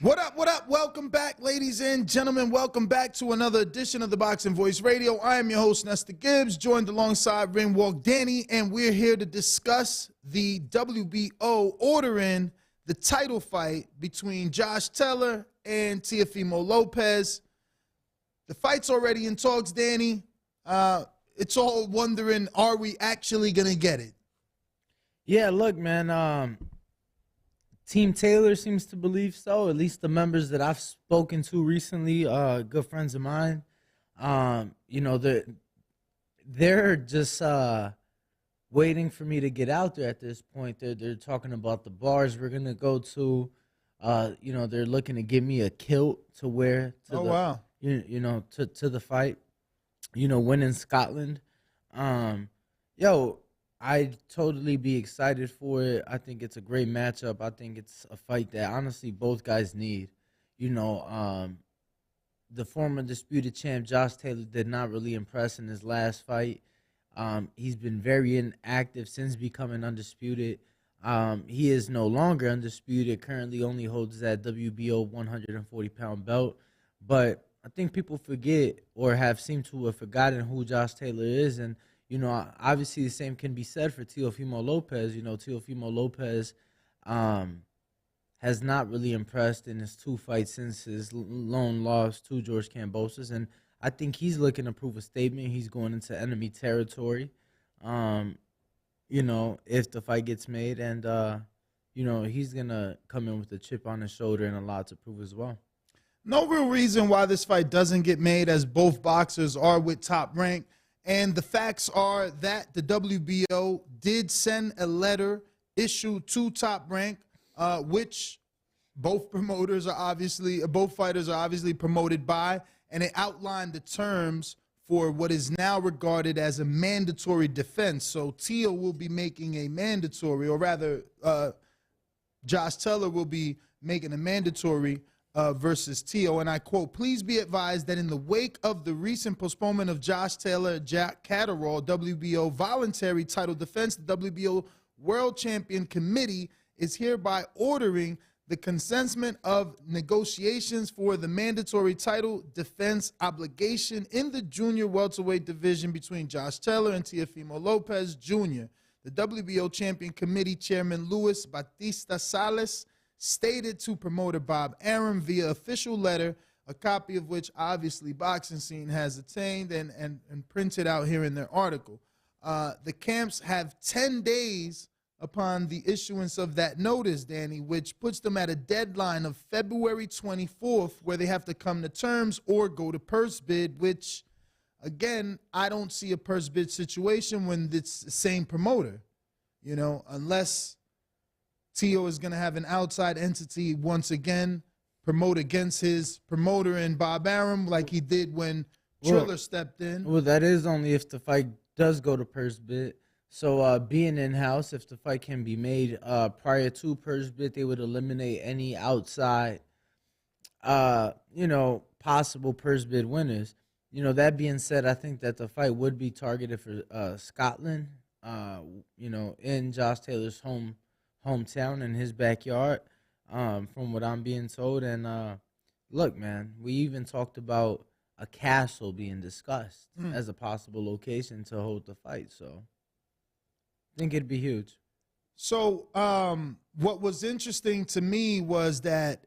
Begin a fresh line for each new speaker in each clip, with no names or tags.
What up, what up? Welcome back, ladies and gentlemen. Welcome back to another edition of the Boxing Voice Radio. I am your host, Nestor Gibbs, joined alongside Ringwalk Danny, and we're here to discuss the WBO ordering the title fight between Josh Taylor and Teofimo Lopez. The fight's already in talks, Danny. It's all wondering, are we actually going to get it?
Yeah, look, man, Team Taylor seems to believe so, at least the members that I've spoken to recently, good friends of mine. You know, they're just waiting for me to get out there at this point. They're talking about the bars we're going to go to. You know, they're looking to give me a kilt to wear to
wow.
You know, to the fight. You know, win in Scotland. Yo, I'd totally be excited for it. I think it's a great matchup. I think it's a fight that, honestly, both guys need. You know, the former disputed champ, Josh Taylor, did not really impress in his last fight. He's been very inactive since becoming undisputed. He is no longer undisputed, currently only holds that WBO 140-pound belt. But I think people forget or have seemed to have forgotten who Josh Taylor is. And, you know, obviously the same can be said for Teofimo Lopez. You know, Teofimo Lopez has not really impressed in his two fights since his lone loss to George Kambosos. And I think he's looking to prove a statement. He's going into enemy territory, you know, if the fight gets made. And, you know, he's going to come in with a chip on his shoulder and a lot to prove as well.
No real reason why this fight doesn't get made, as both boxers are with Top Rank. And the facts are that the WBO did send a letter issued to Top Rank, which both fighters are obviously promoted by, and it outlined the terms for what is now regarded as a mandatory defense. So Teo will be making a mandatory, or rather, Josh Taylor will be making a mandatory versus Teo, and I quote, "Please be advised that in the wake of the recent postponement of Josh Taylor, Jack Catterall, WBO voluntary title defense, the WBO World Champion Committee is hereby ordering the commencement of negotiations for the mandatory title defense obligation in the junior welterweight division between Josh Taylor and Teofimo Lopez Jr. The WBO Champion Committee Chairman Luis Batista Salas stated to promoter Bob Arum via official letter, a copy of which obviously Boxing Scene has attained and printed out here in their article. The camps have 10 days upon the issuance of that notice, Danny, which puts them at a deadline of February 24th, where they have to come to terms or go to purse bid, which, again, I don't see a purse bid situation when it's the same promoter, you know, unless Teo is going to have an outside entity once again promote against his promoter and Bob Arum like he did when Triller stepped in.
Well, that is only if the fight does go to purse bid. So being in-house, if the fight can be made prior to purse bid, they would eliminate any outside, you know, possible purse bid winners. You know, that being said, I think that the fight would be targeted for Scotland, you know, in Josh Taylor's hometown, in his backyard, from what I'm being told. And look, man, we even talked about a castle being discussed as a possible location to hold the fight. So I think it'd be huge.
So what was interesting to me was that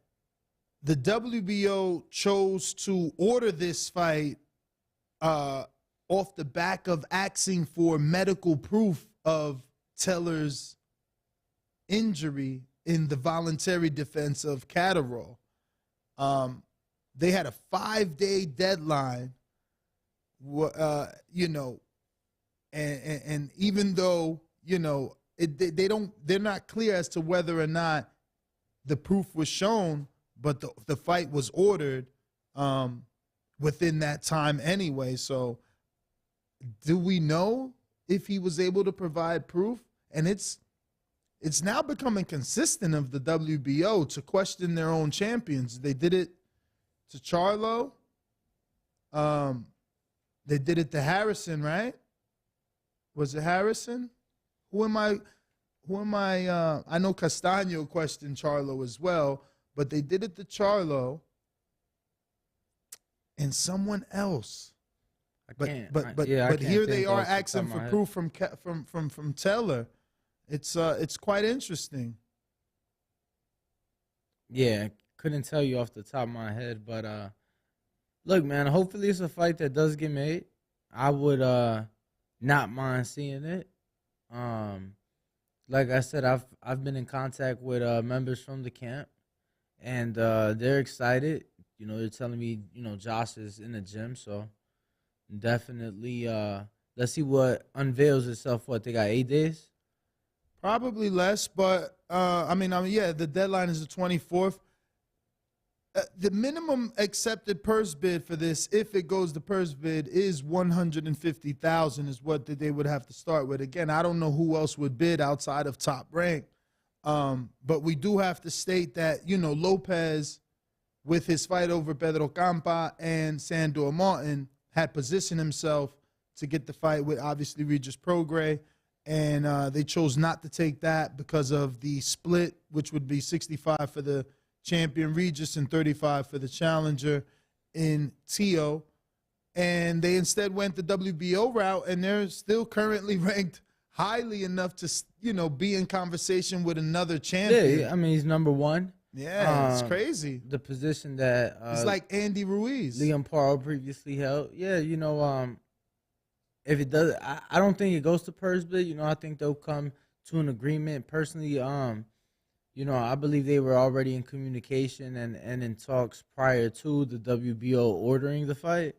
the WBO chose to order this fight off the back of asking for medical proof of Taylor's injury in the voluntary defense of Catterall. They had a 5-day deadline, you know, and even though, you know, they're not clear as to whether or not the proof was shown, but the fight was ordered within that time anyway. So do we know if he was able to provide proof? And it's now becoming consistent of the WBO to question their own champions. They did it to Charlo. They did it to Harrison, right? Was it Harrison? Who am I? I know Castaño questioned Charlo as well, but they did it to Charlo and someone else. But here they are asking for proof from Taylor. It's quite interesting.
Yeah, couldn't tell you off the top of my head, but look, man, hopefully it's a fight that does get made. I would not mind seeing it. Like I said, I've been in contact with members from the camp, and they're excited. You know, they're telling me, you know, Josh is in the gym, so definitely let's see what unveils itself. What, they got 8 days?
Probably less, but I mean, yeah, the deadline is the 24th. The minimum accepted purse bid for this, if it goes to purse bid, is $150,000 is what they would have to start with. Again, I don't know who else would bid outside of Top Rank, but we do have to state that, you know, Lopez, with his fight over Pedro Campa and Sandor Martin, had positioned himself to get the fight with, obviously, Regis Prograis, and they chose not to take that because of the split, which would be 65 for the champion Regis and 35 for the challenger in Teo. And they instead went the WBO route, and they're still currently ranked highly enough to, you know, be in conversation with another champion.
Yeah, I mean, he's number one.
Yeah, it's crazy.
The position that
it's like Andy Ruiz,
Liam Paro previously held. Yeah, you know, if it does, I don't think it goes to purse bid. You know, I think they'll come to an agreement. Personally, you know, I believe they were already in communication and in talks prior to the WBO ordering the fight.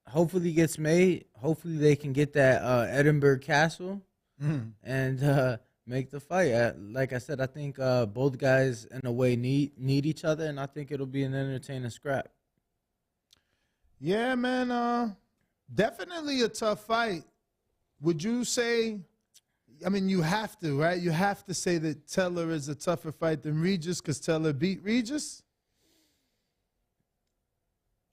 Hopefully it gets made. Hopefully they can get that Edinburgh Castle and make the fight. Like I said, I think both guys in a way need each other, and I think it'll be an entertaining scrap.
Yeah, man. Definitely a tough fight. Would you say? I mean, you have to, right? You have to say that Taylor is a tougher fight than Regis because Taylor beat Regis?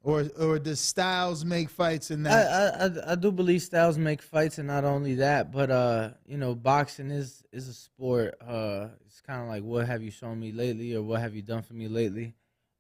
Or does styles make fights in that?
I do believe styles make fights, and not only that, but you know, boxing is a sport. It's kind of like, what have you shown me lately, or what have you done for me lately?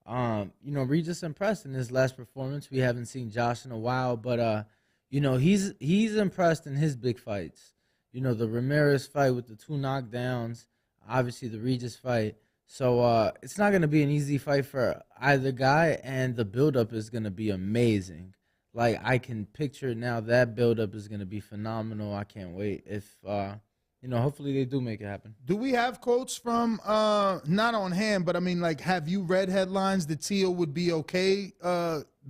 You know, Regis impressed in his last performance. We haven't seen Josh in a while, but you know, he's impressed in his big fights. You know, the Ramirez fight with the 2 knockdowns, obviously the Regis fight. So it's not going to be an easy fight for either guy, and the buildup is going to be amazing. Like, I can picture it now. That buildup is going to be phenomenal. I can't wait. If, you know, hopefully they do make it happen.
Do we have quotes from, not on hand, but I mean, like, have you read headlines that Teo would be okay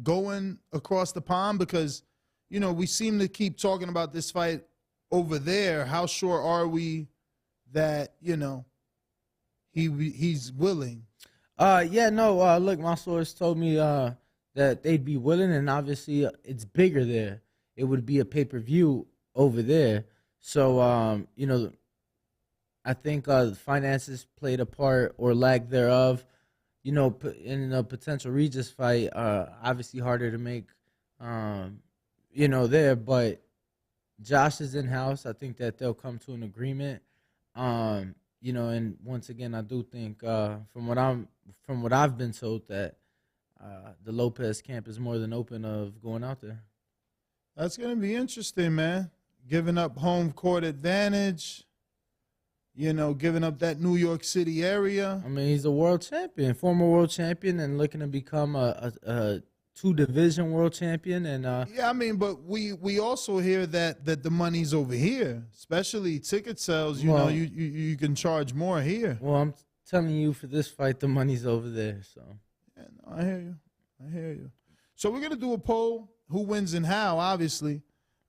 going across the pond? Because, you know, we seem to keep talking about this fight over there. How sure are we that, you know, he's willing?
Yeah, no, look, my source told me that they'd be willing, and obviously it's bigger there. It would be a pay-per-view over there. So, you know, I think finances played a part, or lack thereof. You know, in a potential Regis fight, obviously harder to make, you know, there, but Josh is in-house. I think that they'll come to an agreement. You know, and once again, I do think from what I've been told, that the Lopez camp is more than open of going out there.
That's going to be interesting, man. Giving up home court advantage, you know, giving up that New York City area.
I mean, he's a world champion, former world champion, and looking to become a 2-division world champion. And
yeah, I mean, but we also hear that the money's over here, especially ticket sales. You know, you can charge more here.
Well, I'm telling you, for this fight, the money's over there. So
yeah, no, I hear you. So we're gonna do a poll: who wins and how, obviously,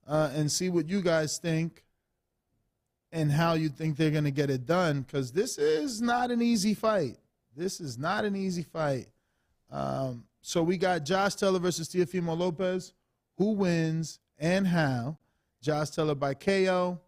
and see what you guys think and how you think they're gonna get it done. Because this is not an easy fight. This is not an easy fight. So we got Josh Taylor versus Teofimo Lopez. Who wins and how? Josh Taylor by KO,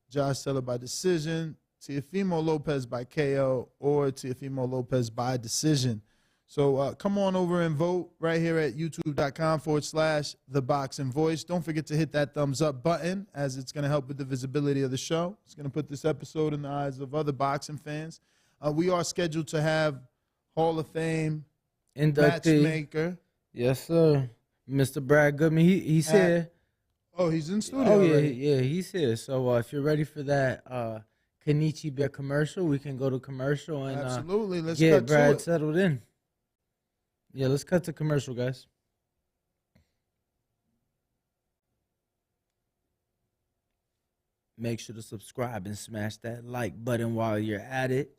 Josh Taylor by decision, Teofimo Lopez by KO, or Teofimo Lopez by decision. So come on over and vote right here at youtube.com/TheBoxingVoice. Don't forget to hit that thumbs up button, as it's going to help with the visibility of the show. It's going to put this episode in the eyes of other boxing fans. We are scheduled to have Hall of Fame
Inductee.
matchmaker.
Yes, sir. Mr. Brad Goodman. He's here.
Oh, he's in studio.
Oh yeah,
already.
yeah, he's here. So if you're ready for that Kenichi Bear commercial, we can go to commercial and
Absolutely. Let's
get
cut to
Brad
it.
settled in. Yeah, let's cut to commercial, guys. Make sure to subscribe and smash that like button while you're at it.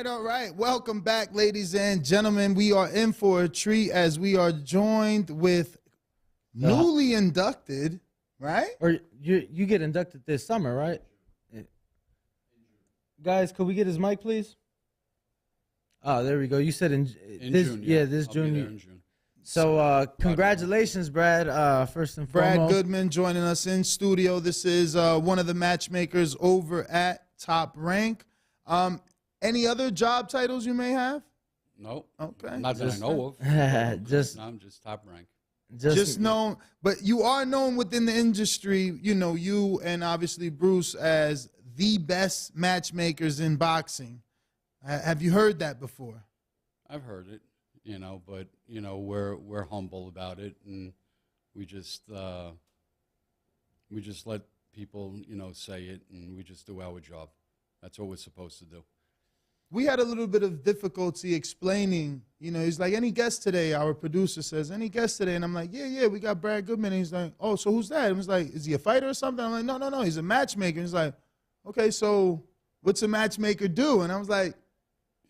All right. Welcome back, ladies and gentlemen. We are in for a treat as we are joined with newly inducted, right?
Or you get inducted this summer, right? Guys, could we get his mic, please? Oh, there we go. You said in this
June.
Yeah, this
I'll
June.
be there in June.
So congratulations, Brad. First and
Brad
foremost.
Goodman joining us in studio. This is one of the matchmakers over at Top Rank. Any other job titles you may have?
Nope.
Okay.
Not that I know of.
I'm just
top rank.
Just known, but you are known within the industry, you know, you and obviously Bruce as the best matchmakers in boxing. Have you heard that before?
I've heard it. you know, but, you know, we're humble about it, and we just let people, you know, say it, and we just do our job. That's what we're supposed to do.
We had a little bit of difficulty explaining, you know, he's like, any guest today? Our producer says, any guest today? And I'm like, yeah, we got Brad Goodman. And he's like, oh, so who's that? And he's like, is he a fighter or something? I'm like, no, he's a matchmaker. And he's like, okay, so what's a matchmaker do? And I was like,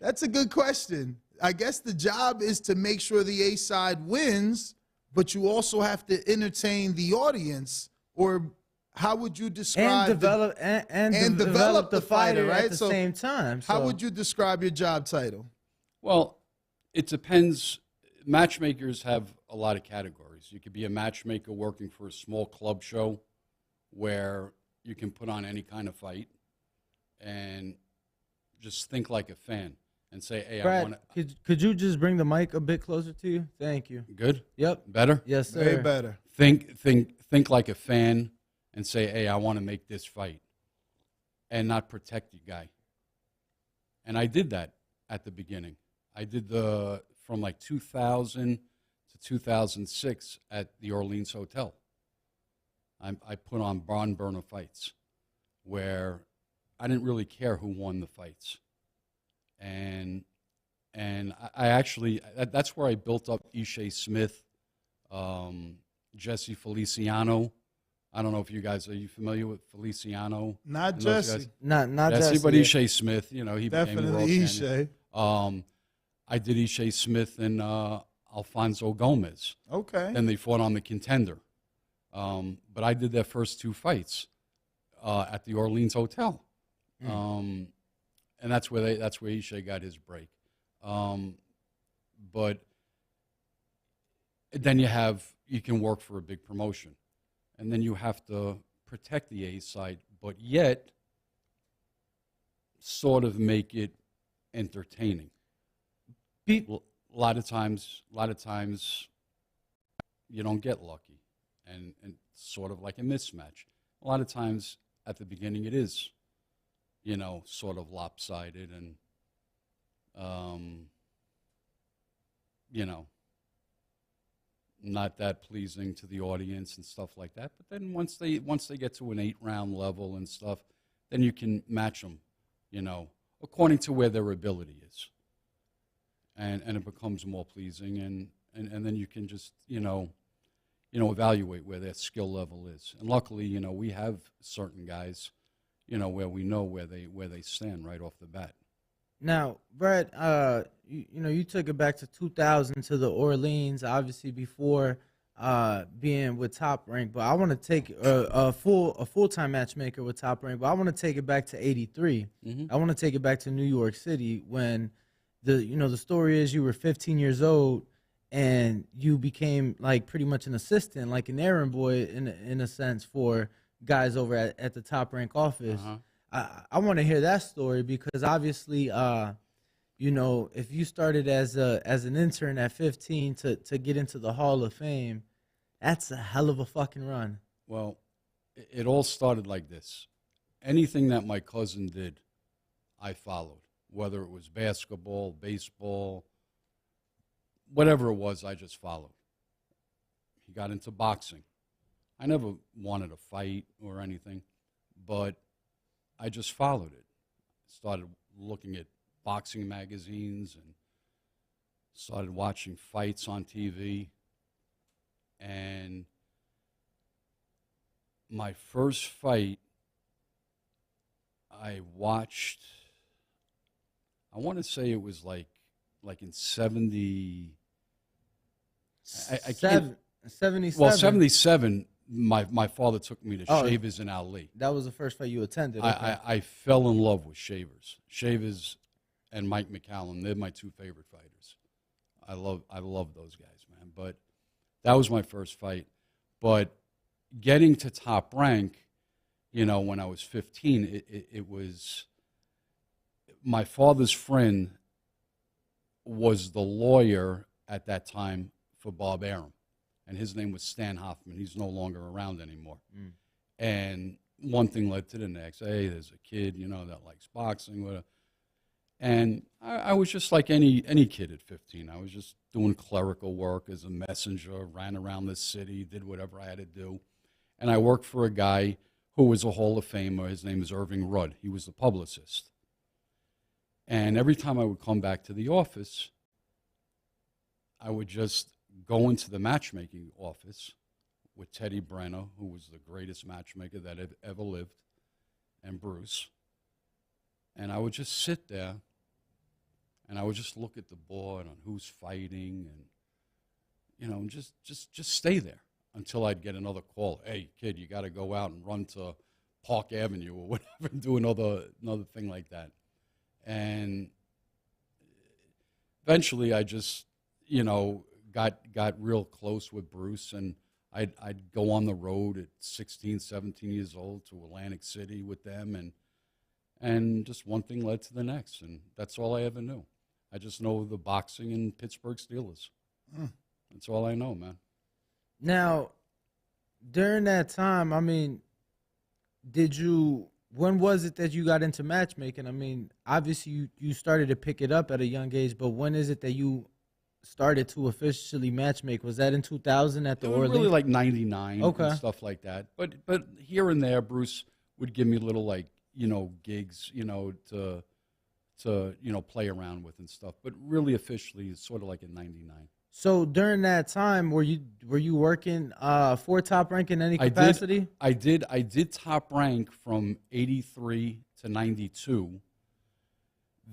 that's a good question. I guess the job is to make sure the A side wins, but you also have to entertain the audience. Or how would you describe
and develop the fighter
right?
at the same time?
How would you describe your job title?
Well, it depends. Matchmakers have a lot of categories. You could be a matchmaker working for a small club show where you can put on any kind of fight and just think like a fan and say, hey,
Brad,
I want to.
could you just bring the mic a bit closer to you? Thank you.
Good?
Yep.
Better?
Yes, sir.
Way better.
Think like a fan and say, hey, I want to make this fight and not protect the guy. And I did that at the beginning. I did from like 2000 to 2006 at the Orleans Hotel. I put on barn burner fights where I didn't really care who won the fights. And I actually, that's where I built up Ishe Smith, Jesse Feliciano. I don't know if are you familiar with Feliciano?
Not Jesse.
Not
Jesse,
Jesse.
but Ishe Smith, you know, he became a world
Definitely
champion.
Ishe.
I did Ishe Smith and Alfonso Gomez.
Okay.
Then they fought on the Contender. But I did their first two fights at the Orleans Hotel. And that's where Ishe got his break. But then you can work for a big promotion. And then you have to protect the A side, but yet sort of make it entertaining. A lot of times you don't get lucky, and sort of like a mismatch. A lot of times at the beginning it is, you know, sort of lopsided and, you know, not that pleasing to the audience and stuff like that. But then once they get to an 8-round level and stuff, then you can match them, you know, according to where their ability is. And it becomes more pleasing, and then you can just, you know, evaluate where their skill level is. And luckily, you know, we have certain guys, you know, where we know where they stand right off the bat.
Now, Brad, you know, you took it back to 2000 to the Orleans, obviously before being with Top Rank. But I want to take a full-time matchmaker with Top Rank. But I want to take it back to '83. I want to take it back to New York City when the story is you were 15 years old and you became like pretty much an assistant, like an errand boy in a sense for guys over at the Top Rank office. I want to hear that story because obviously, you know, if you started as an intern at 15 to get into the Hall of Fame, that's a hell of a fucking run.
Well, it all started like this. Anything that my cousin did, I followed. Whether it was basketball, baseball, whatever it was, I just followed. He got into boxing. I never wanted to fight or anything, but I just followed it. Started looking at boxing magazines and started watching fights on TV. And my first fight, I watched, I want to say it was like in 70. I can't.
77.
Well, 77. My father took me to Shavers in Ali.
That was the first fight you attended. Okay.
I fell in love with Shavers. Shavers and Mike McCallum, they're my two favorite fighters. I love those guys, man. But that was my first fight. But getting to Top Rank, you know, when I was 15, it was my father's friend was the lawyer at that time for Bob Arum. And his name was Stan Hoffman. He's no longer around anymore. And one thing led to the next. Hey, there's a kid, you know, that likes boxing. And I was just like any kid at 15. I was just doing clerical work as a messenger, ran around the city, did whatever I had to do. And I worked for a guy who was a Hall of Famer. His name is Irving Rudd. He was the publicist. And every time I would come back to the office, I would just go into the matchmaking office with Teddy Brenner, who was the greatest matchmaker that ever lived, and Bruce. And I would just sit there, and I would just look at the board on who's fighting, and and just stay there until I'd get another call. Hey, kid, you got to go out and run to Park Avenue or whatever, and do another thing like that. And eventually, I just got real close with Bruce, and I'd go on the road at 16, 17 years old to Atlantic City with them, and just one thing led to the next, and that's all I ever knew. I just know the boxing and Pittsburgh Steelers. That's all I know, man.
Now, during that time, I mean, when was it that you got into matchmaking? I mean, obviously you started to pick it up at a young age, but when is it that you started to officially matchmake? Was that in 2000 at the Orleans?
Really like 99
Okay.
and stuff like that. But here and there, Bruce would give me little gigs, to play around with and stuff. But really officially, it's sort of like in 99.
So during that time, were you working for Top Rank in any capacity?
I did Top Rank from 83 to 92.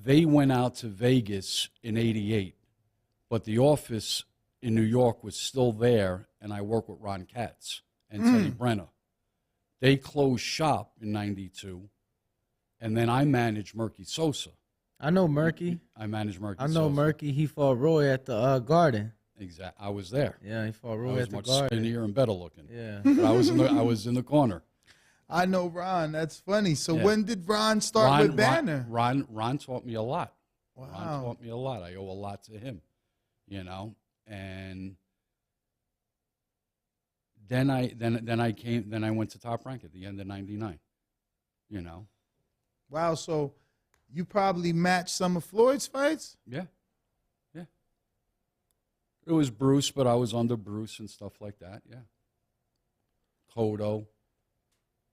They went out to Vegas in 88, but the office in New York was still there, and I worked with Ron Katz and Teddy Brenner. They closed shop in 92, and then I managed Murky Sosa.
I know Murky.
I managed Murky
I know
Sosa.
Murky. He fought Roy at the Garden.
Exactly. I was there.
Yeah, he fought
I
Roy
was
at the
much
Garden.
skinnier and better looking.
Yeah.
But I was in the corner.
I know Ron. That's funny. So
Yeah.
when did Ron start with Banner?
Ron taught me a lot.
Wow.
Ron taught me a lot. I owe a lot to him, and then I went to Top Rank at the end of 99.
Wow. So you probably matched some of Floyd's fights?
Yeah. It was Bruce, but I was under Bruce and stuff like that. Yeah. Kodo.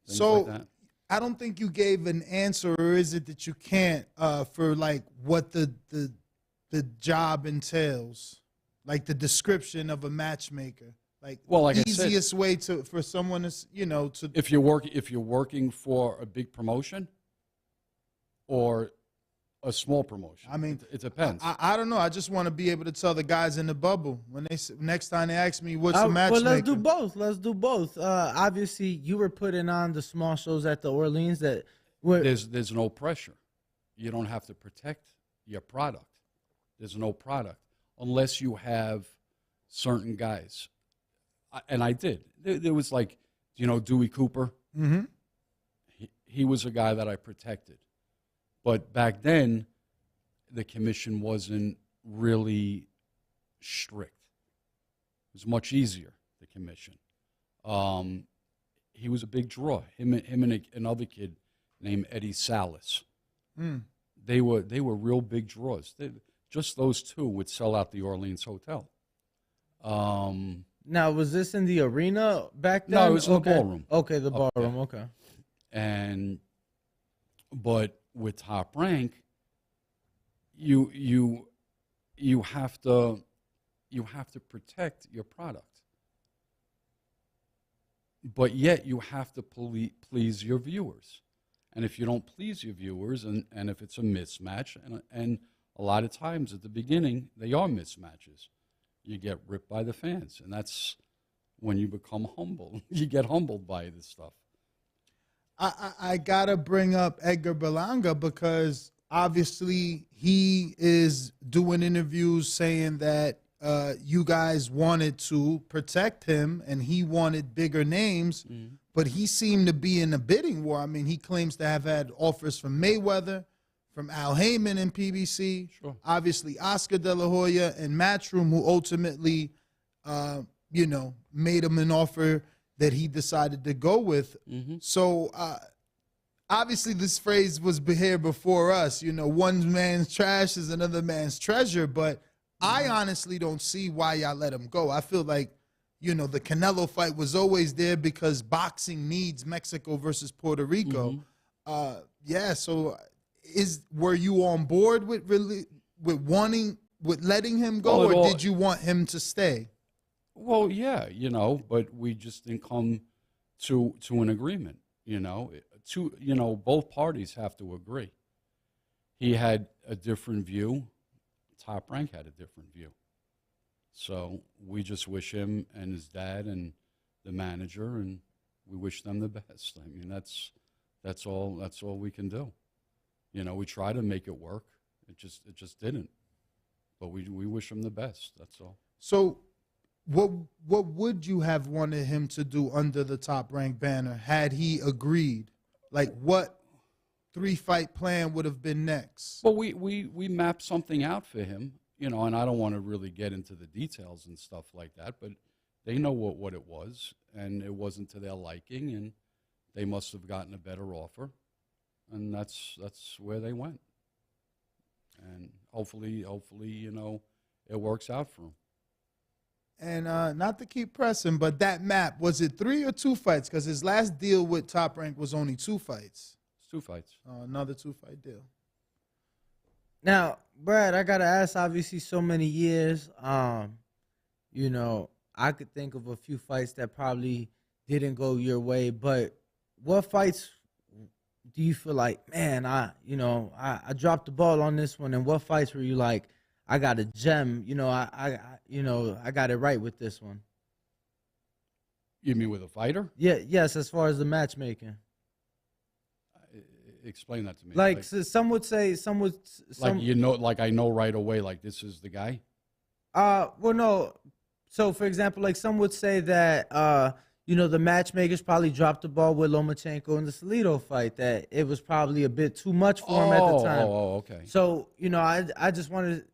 Things
So
like that.
I don't think you gave an answer, or is it that you can't, for like what the job entails, like the description of a matchmaker, like
I said,
easiest way for someone to to
if you're working for a big promotion or a small promotion.
I mean,
it depends.
I don't know. I just want to be able to tell the guys in the bubble when next time they ask me what's a matchmaker.
Well, let's do both. Obviously, you were putting on the small shows at the Orleans.
There's no pressure. You don't have to protect your product. There's no product unless you have certain guys. And I did. There was Dewey Cooper.
Mm-hmm.
He was a guy that I protected. But back then, the commission wasn't really strict. It was much easier, the commission. He was a big draw. Him and another kid named Eddie Salas. They were real big draws. Just those two would sell out the Orleans Hotel.
Now, was this in the arena back then?
No, it was in the ballroom.
Okay, the ballroom. Okay.
But with Top Rank, you have to protect your product, but yet you have to please your viewers. And if you don't please your viewers, and if it's a mismatch, and a lot of times at the beginning they are mismatches, you get ripped by the fans, and that's when you become humble. You get humbled by this stuff.
I gotta bring up Edgar Berlanga because obviously he is doing interviews saying that you guys wanted to protect him and he wanted bigger names, but he seemed to be in a bidding war. I mean, he claims to have had offers from Mayweather, from Al Heyman in PBC, obviously Oscar De La Hoya and Matchroom, who ultimately, made him an offer that he decided to go with. So obviously this phrase was here before us. You know, one man's trash is another man's treasure. But I honestly don't see why y'all let him go. I feel like, you know, the Canelo fight was always there because boxing needs Mexico versus Puerto Rico. Yeah. So were you on board with letting him go, or did you want him to stay?
Well, yeah, you know, but we just didn't come to an agreement. You know, both parties have to agree. He had a different view. Top Rank had a different view. So we just wish him and his dad and the manager, and we wish them the best. I mean, that's all we can do. You know, we try to make it work. It just didn't. But we wish him the best. That's all.
So what would you have wanted him to do under the Top Rank banner had he agreed? Like, what 3-fight plan would have been next?
Well, we mapped something out for him, you know, and I don't want to really get into the details and stuff like that, but they know what it was, and it wasn't to their liking, and they must have gotten a better offer, and that's where they went. And hopefully, you know, it works out for him.
And not to keep pressing, but that map, was it 3 or 2 fights? Because his last deal with Top Rank was only 2 fights.
It's 2 fights.
Another 2-fight deal.
Now, Brad, I gotta ask. Obviously, so many years. You know, I could think of a few fights that probably didn't go your way. But what fights do you feel like, man, I dropped the ball on this one? And what fights were you like, I got a gem? You know, I got it right with this one.
You mean with a fighter?
Yeah. Yes. As far as the matchmaking.
Explain that to me.
Like so some would say,
like, you know, like I know right away, like this is the guy.
Well, no. So, for example, like some would say that, you know, the matchmakers probably dropped the ball with Lomachenko in the Salido fight, that it was probably a bit too much for him at the time.
Okay.
So, you know, I just wanted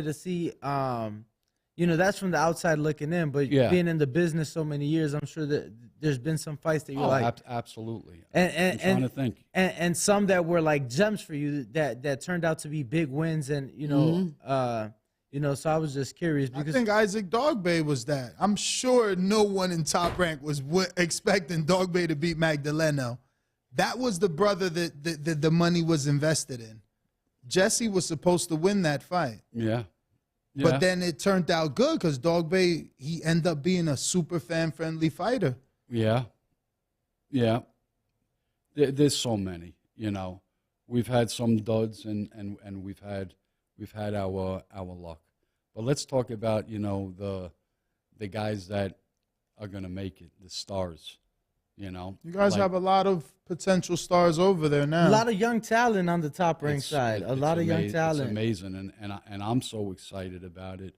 to see, you know, that's from the outside looking in, but being in the business so many years, I'm sure that there's been some fights that you're like,
absolutely.
And
I'm trying to think,
and some that were like gems for you that turned out to be big wins, and you know, you know. So I was just curious because
I think Isaac Dogbay was that. I'm sure no one in Top Rank was expecting Dogbay to beat Magdaleno. That was the brother that the money was invested in. Jesse was supposed to win that fight.
Yeah.
But then it turned out good because Dogbay, he ended up being a super fan-friendly fighter.
Yeah. There's so many, you know. We've had some duds and we've had our luck. But let's talk about, you know, the guys that are going to make it, the stars, you know.
You guys have a lot of potential stars over there now.
A lot of young talent on the Top Rank side. A lot of young talent.
It's amazing, and I'm so excited about it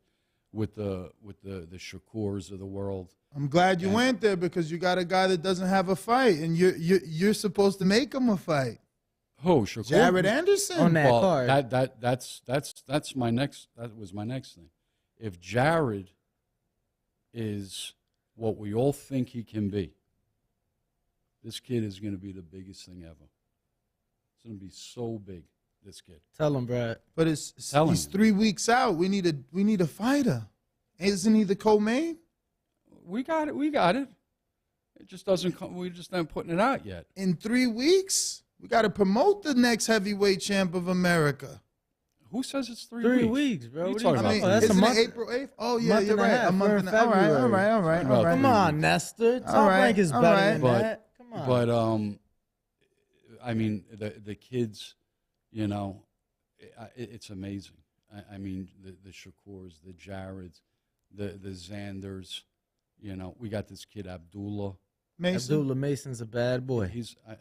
with the Shakurs of the world.
I'm glad you went there because you got a guy that doesn't have a fight, and you're supposed to make him a fight.
Who, Shakur?
Jared Anderson
on that card.
That's my next. That was my next thing. If Jared is what we all think he can be, this kid is going to be the biggest thing ever. It's going to be so big, this kid.
Tell him, Brad.
But he's 3 weeks out. We need a fighter. Isn't he the co-main?
We got it. It just doesn't come. We just aren't putting it out yet.
In 3 weeks, we got to promote the next heavyweight champ of America.
Who says it's 3
3
weeks?
weeks, bro.
What are you talking about?
I mean,
that's
isn't
a month.
it April 8th? Oh, yeah, you're right. A month and a half. All right.
Come on, Nestor. Top Rank is better than that. Come on.
But I mean, the kids, you know, it's amazing. I mean, the Shakurs, the Jareds, the Xanders. You know, we got this kid Abdullah
Mason.
Abdullah Mason's a bad boy.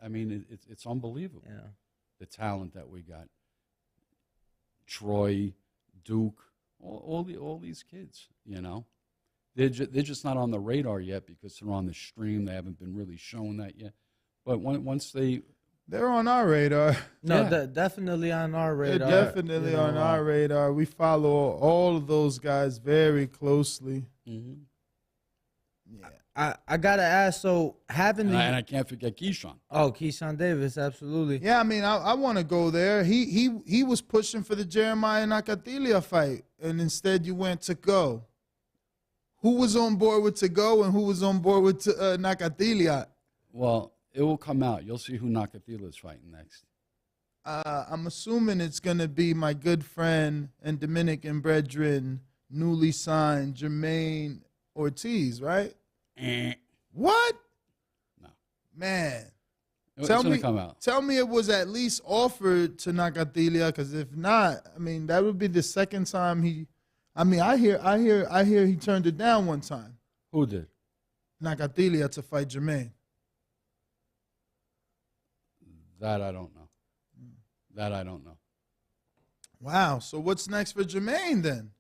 I mean, it's unbelievable.
Yeah.
The talent that we got. Troy, Duke, all these kids. You know, they're just not on the radar yet because they're on the stream. They haven't been really shown that yet. But once
they're on our radar.
No, definitely on our radar.
They're definitely on our radar. We follow all of those guys very closely.
Mm-hmm.
Yeah.
I gotta ask. So having
And I can't forget Keyshawn.
Oh, Keyshawn Davis, absolutely.
Yeah, I mean, I want to go there. He was pushing for the Jeremiah Nakatilia fight, and instead you went to go. Who was on board with to go, and who was on board with Nakatilia?
Well, it will come out. You'll see who Nakatila is fighting next.
I'm assuming it's gonna be my good friend and Dominican brethren, newly signed Jermaine Ortiz, right? What?
No.
Man.
It's going to come out.
Tell me it was at least offered to Nakatilia, because if not, I mean, that would be the second time he. I mean, I hear he turned it down one time.
Who did?
Nakatilia to fight Jermaine.
That I don't know. That I don't know.
Wow. So what's next for Jermaine then?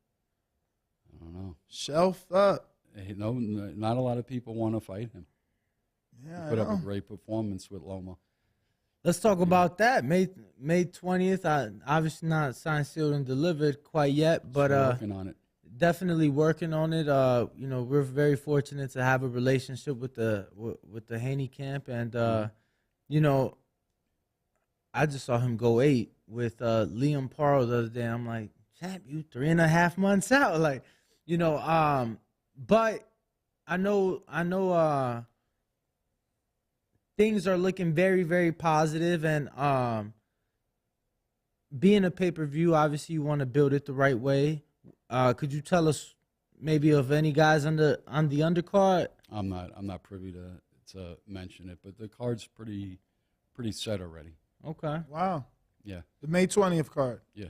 I don't know.
Shelf up.
No, not a lot of people want to fight him.
Yeah,
He put up a great performance with Loma.
Let's talk about that. May 20th. Obviously not signed, sealed, and delivered quite yet, but
Still working on it.
definitely working on it. You know, we're very fortunate to have a relationship with the Haney camp, and you know, I just saw him go 8 with Liam Paro the other day. I'm like, champ, you 3.5 months out, like, you know. But I know. Things are looking very, very positive, and being a pay-per-view, obviously you want to build it the right way. Could you tell us maybe of any guys on the undercard?
I'm not privy to mention it, but the card's pretty set already.
Okay.
Wow.
Yeah.
The May 20th card.
Yeah.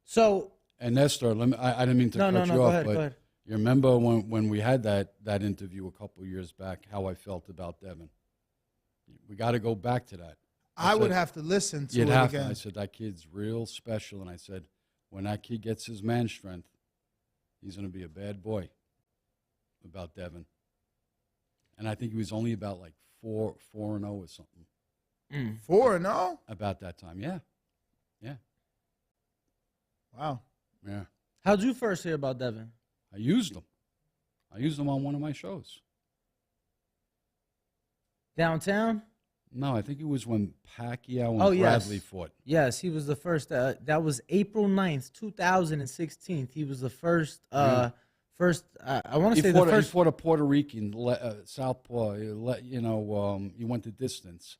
So.
And Nestor, I didn't mean to cut you
go
off,
ahead,
but
go ahead.
you remember when we had that interview a couple years back, how I felt about Devin? We got to go back to that.
I would have to listen to it again.
I said, that kid's real special. And I said, when that kid gets his man strength, he's going to be a bad boy about Devin. And I think he was only about like 4-0 or something.
4-0?
About that time, yeah. Yeah.
Wow.
Yeah.
How'd you first hear about Devin?
I used them. I used them on one of my shows.
Downtown?
No, I think it was when Pacquiao and Bradley fought.
Yes, he was the first. That was April 9th, 2016. He was the first. I want to say the first.
He fought a Puerto Rican, Southpaw. He went the distance.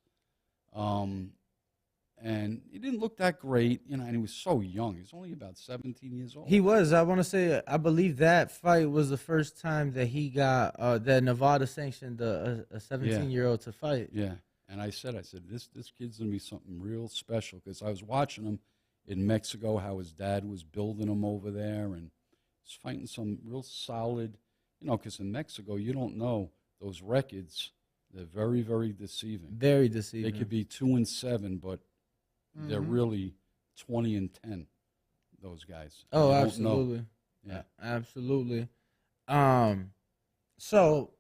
And he didn't look that great, and he was so young. He was only about 17 years old.
He was. I want to say, I believe that fight was the first time that he got, that Nevada sanctioned a 17-year-old to fight.
Yeah. And I said, this kid's going to be something real special, because I was watching him in Mexico, how his dad was building him over there, and he's fighting some real solid, because in Mexico, you don't know those records. They're very, very deceiving.
Very deceiving.
They could be 2-7, but they're really 20-10. Those guys.
Oh, absolutely.
Yeah,
absolutely. So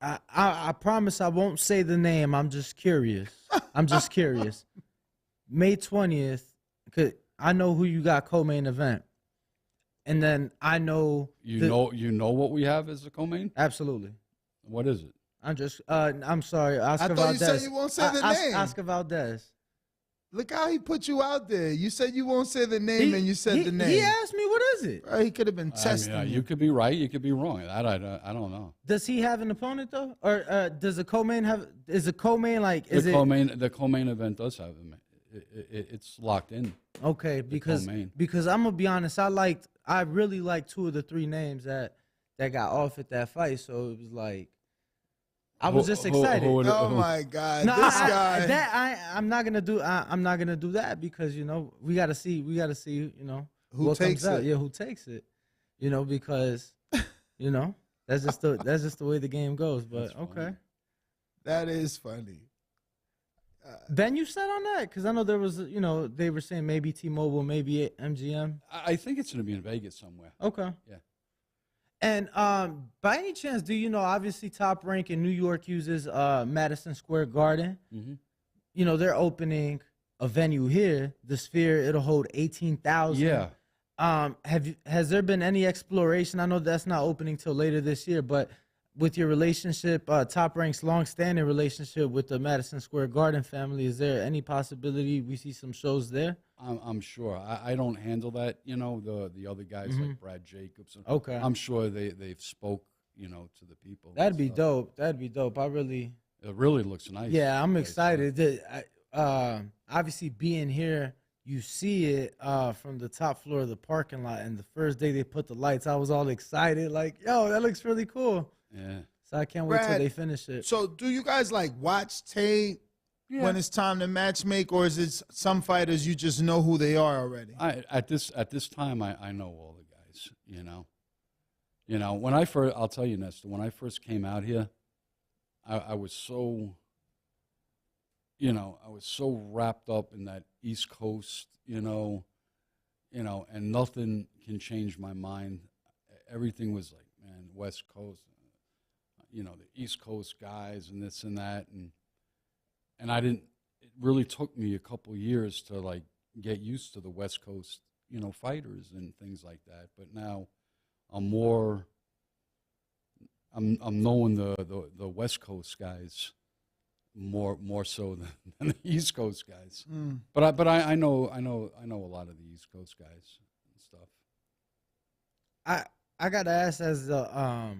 I promise I won't say the name. I'm just curious. May 20th, cause I know who you got co-main event, and then I know
you know what we have as a co-main.
Absolutely.
What is it?
I'm sorry, Oscar Valdez.
I thought you said you won't say the name.
Oscar Valdez.
Look how he put you out there. You said you won't say the name, and you said the name.
He asked me, what is it?
He could have been testing you.
You could be right. You could be wrong. I don't know.
Does he have an opponent, though? Or does the co-main have – is the co-main like –
The co-main event does have him. It's locked in.
Okay, because I'm going to be honest. I really liked 2 of the 3 names that got offered that fight. So it was like – I was just excited.
Oh my God!
No,
this guy.
I'm not gonna do. I'm not gonna do that because we gotta see. Who
what takes
comes out.
it?
Yeah, who takes it? Because that's just the way the game goes. But okay,
that is funny.
Ben, you said on that because I know there was. They were saying maybe T-Mobile, maybe MGM.
I think it's gonna be in Vegas somewhere.
Okay.
Yeah.
And by any chance, do you know, obviously Top Rank in New York uses Madison Square Garden.
Mm-hmm.
They're opening a venue here, the Sphere. It'll hold 18,000.
Yeah.
Has there been any exploration? I know that's not opening till later this year, but with your relationship, Top Rank's long-standing relationship with the Madison Square Garden family, is there any possibility we see some shows there?
I'm sure. I don't handle that. You know, the other guys like Brad Jacobs.
Okay.
I'm sure they've spoke, you know, to the people. and
That'd be
stuff.
dope. That'd be dope. I really,
It really looks nice.
yeah, I'm
Nice,
excited. Obviously, being here, you see it from the top floor of the parking lot. And the first day they put the lights, I was all excited. Like, yo, that looks really cool.
Yeah.
So I can't wait till
Brad,
they finish it.
So do you guys like watch tape when it's time to match make, or is it some fighters you just know who they are already?
At this time, I know all the guys. You know, when I'll tell you, Nestor, when I first came out here, I was so, I was so wrapped up in that East Coast, and nothing can change my mind. Everything was like, man, West Coast, the East Coast guys and this and that, and I didn't. It really took me a couple years to like get used to the West Coast, fighters and things like that. But now, I'm knowing the West Coast guys more so than the East Coast guys. But I know a lot of the East Coast guys and stuff.
I gotta ask, as the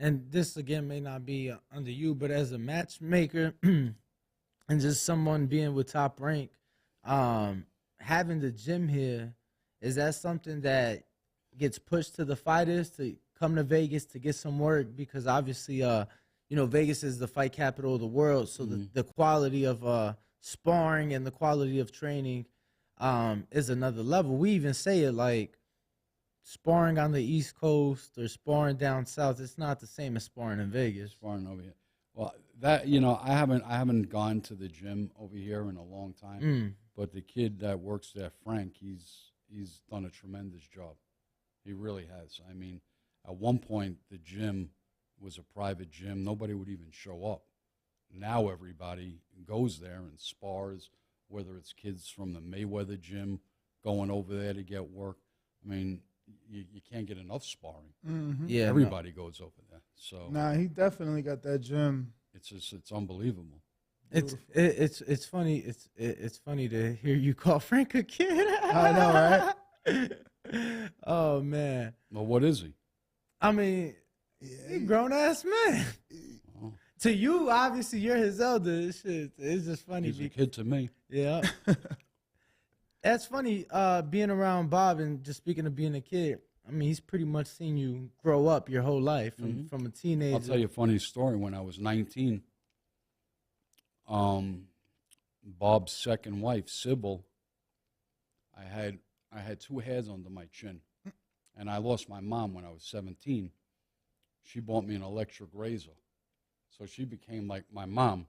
and this again may not be under you, but as a matchmaker and just someone being with Top Rank, having the gym here, is that something that gets pushed to the fighters to come to Vegas to get some work? Because obviously, Vegas is the fight capital of the world, so the quality of sparring and the quality of training is another level. We even say it like sparring on the East Coast or sparring down south. It's not the same as sparring in Vegas.
Sparring over here. Well, that I haven't gone to the gym over here in a long time. But the kid that works there, Frank, he's done a tremendous job. He really has. I mean, at one point the gym was a private gym. Nobody would even show up. Now everybody goes there and spars, whether it's kids from the Mayweather gym going over there to get work. I mean, you can't get enough sparring.
Yeah,
Everybody goes over there. So
Nah, he definitely got that gym.
it's unbelievable.
It's funny. It's funny to hear you call Frank a kid.
I know,
right? Oh man.
Well, what is he?
I mean, he a grown ass man.
Oh,
To you, obviously, you're his elder. Shit, it's just funny.
he's a kid to me.
Yeah. That's funny, being around Bob and just speaking of being a kid. I mean, he's pretty much seen you grow up your whole life from a teenager.
I'll tell you a funny story. When I was 19, Bob's second wife, Sybil, I had two hairs under my chin, and I lost my mom when I was 17. She bought me an electric razor, so she became like my mom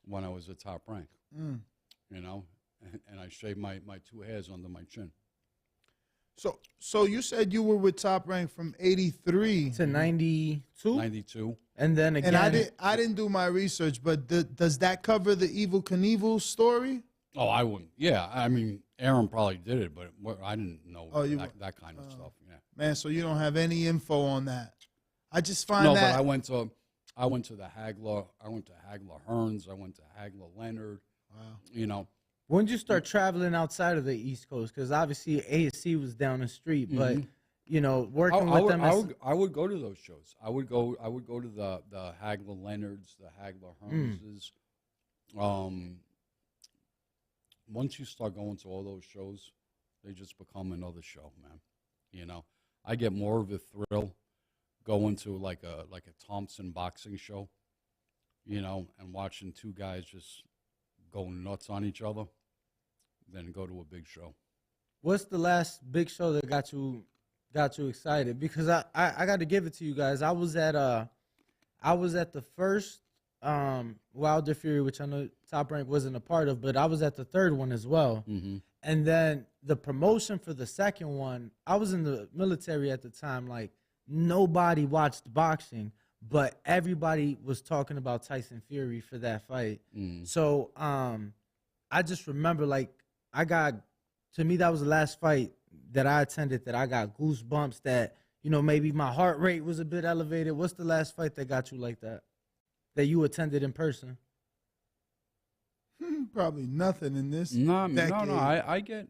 when I was at Top Rank. And I shaved my two hairs under my chin.
So you said you were with Top Rank from 83
to 92?
92.
And then again,
and I didn't do my research, but does that cover the Evel Knievel story?
Oh, I wouldn't. Yeah, I mean, Aaron probably did it, but I didn't know that kind of stuff. Yeah,
Man, so you don't have any info on that. I just find
no,
that.
but I went to the Hagler. I went to Hagler Hearns. I went to Hagler Leonard.
Wow.
when did you start traveling outside of the East Coast? Because obviously ASC was down the street, but working with them.
I would go to those shows. I would go to the Hagler Leonards, the Hagler Hearnses. Once you start going to all those shows, they just become another show, man. I get more of a thrill going to like a Thompson boxing show, and watching two guys just go nuts on each other than go to a big show.
What's the last big show that got you excited? Because I got to give it to you guys. I was at the first Wilder Fury, which I know Top Rank wasn't a part of, but I was at the third one as well. And then the promotion for the second one, I was in the military at the time. Like, nobody watched boxing, but everybody was talking about Tyson Fury for that fight. So I just remember, like, to me, that was the last fight that I attended that I got goosebumps, that, you know, maybe my heart rate was a bit elevated? What's the last fight that got you like that you attended in person?
Probably nothing in this
No,
decade.
no. I get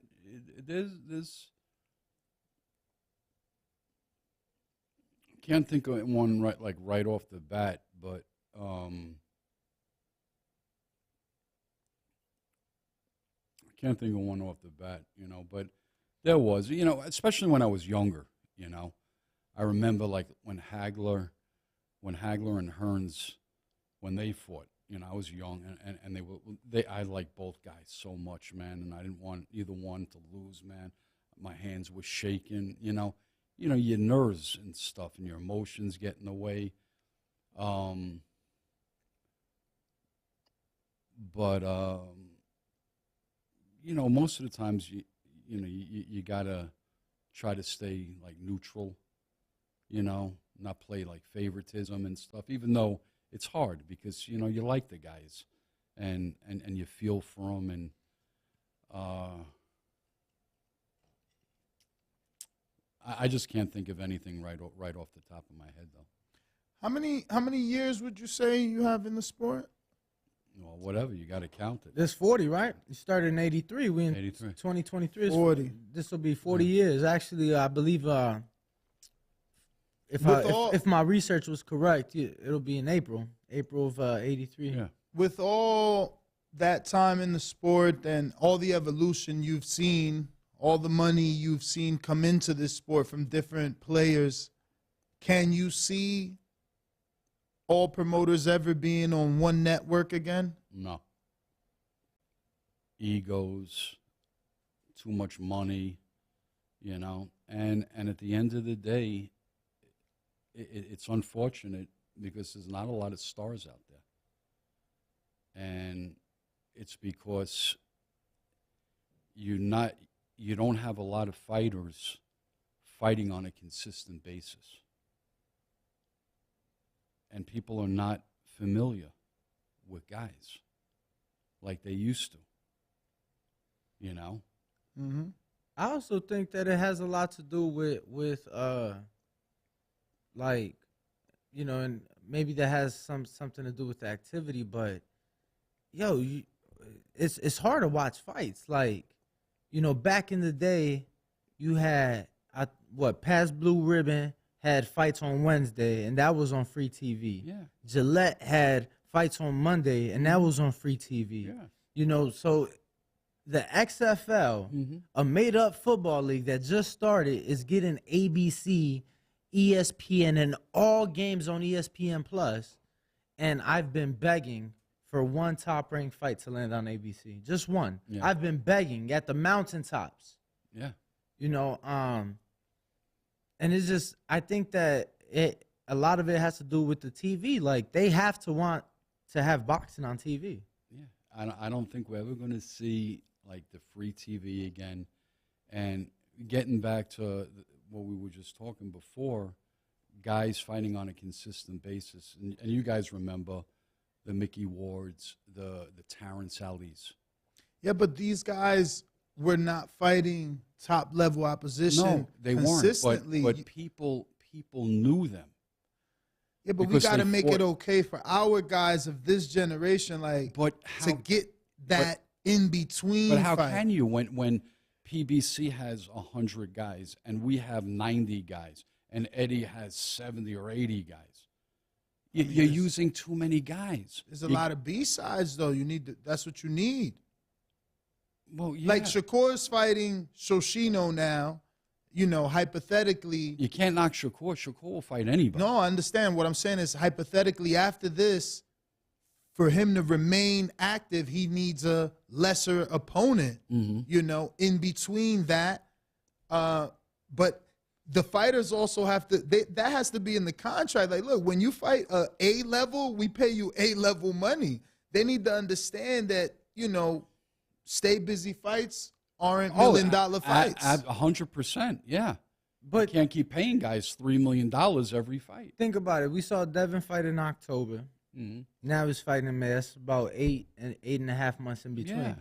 there's. Can't think of one right off the bat, but can't think of one off the bat, you know. But there was, you know, especially when I was younger, you know. I remember like when Hagler and Hearns, when they fought, you know, I was young, and I liked both guys so much, man, and I didn't want either one to lose, man. My hands were shaking, you know, your nerves and stuff and your emotions get in the way. But you know, most of the times you gotta try to stay like neutral, you know, not play like favoritism and stuff, even though it's hard because, you know, you like the guys and you feel for them. And I just can't think of anything right off the top of my head, though.
How many years would you say you have in the sport?
Well, whatever, you got to count it.
There's 40, right? You started in 83. We in
83.
2023.
40.
This will be 40 years. Actually, I believe if my research was correct, it'll be in April of 83.
Yeah.
With all that time in the sport and all the evolution you've seen, all the money you've seen come into this sport from different players, can you see all promoters ever being on one network again?
No. Egos, too much money, you know, and at the end of the day, it's unfortunate because there's not a lot of stars out there, and it's because you don't have a lot of fighters fighting on a consistent basis. And people are not familiar with guys like they used to, you know?
Mm-hmm.
I also think that it has a lot to do with like, you know, and maybe that has something to do with the activity, but yo, it's hard to watch fights. Like, you know, back in the day, you had past Blue Ribbon had fights on Wednesday, and that was on free TV.
Yeah.
Gillette had fights on Monday, and that was on free TV.
Yeah.
You know, so the XFL, a made-up football league that just started, is getting ABC, ESPN, and all games on ESPN Plus. And I've been begging for one top-ranked fight to land on ABC, just one.
Yeah.
I've been begging at the mountaintops.
Yeah.
You know, and it's just, I think that a lot of it has to do with the TV. Like, they have to want to have boxing on TV.
Yeah, I don't think we're ever going to see like the free TV again. And getting back to what we were just talking before, guys fighting on a consistent basis. And you guys remember the Mickey Wards, the Terrence Alley's.
Yeah, but these guys were not fighting top-level opposition.
No, they
consistently.
weren't. But people knew them.
Yeah, but we
because
got to
they
make
fought.
it okay for our guys of this generation, like, to get that in between.
But how
fight.
can you when PBC has 100 guys and we have 90 guys and Eddie has 70 or 80 guys? You're using too many guys.
There's a lot of B-sides, though. That's what you need.
Well, yeah.
Like Shakur's fighting Shoshino now, you know, hypothetically.
You can't knock Shakur. Shakur will fight anybody.
No, I understand. What I'm saying is, hypothetically, after this, for him to remain active, he needs a lesser opponent, you know, in between that. But the fighters also have to, that has to be in the contract. Like, look, when you fight A level, we pay you A level money. They need to understand that, you know, stay busy fights aren't $1 million fights.
100%, yeah.
But
you can't keep paying guys $3 million every fight.
Think about it. We saw Devin fight in October. Now he's fighting in May. That's about 8.5 months in between.
Yeah.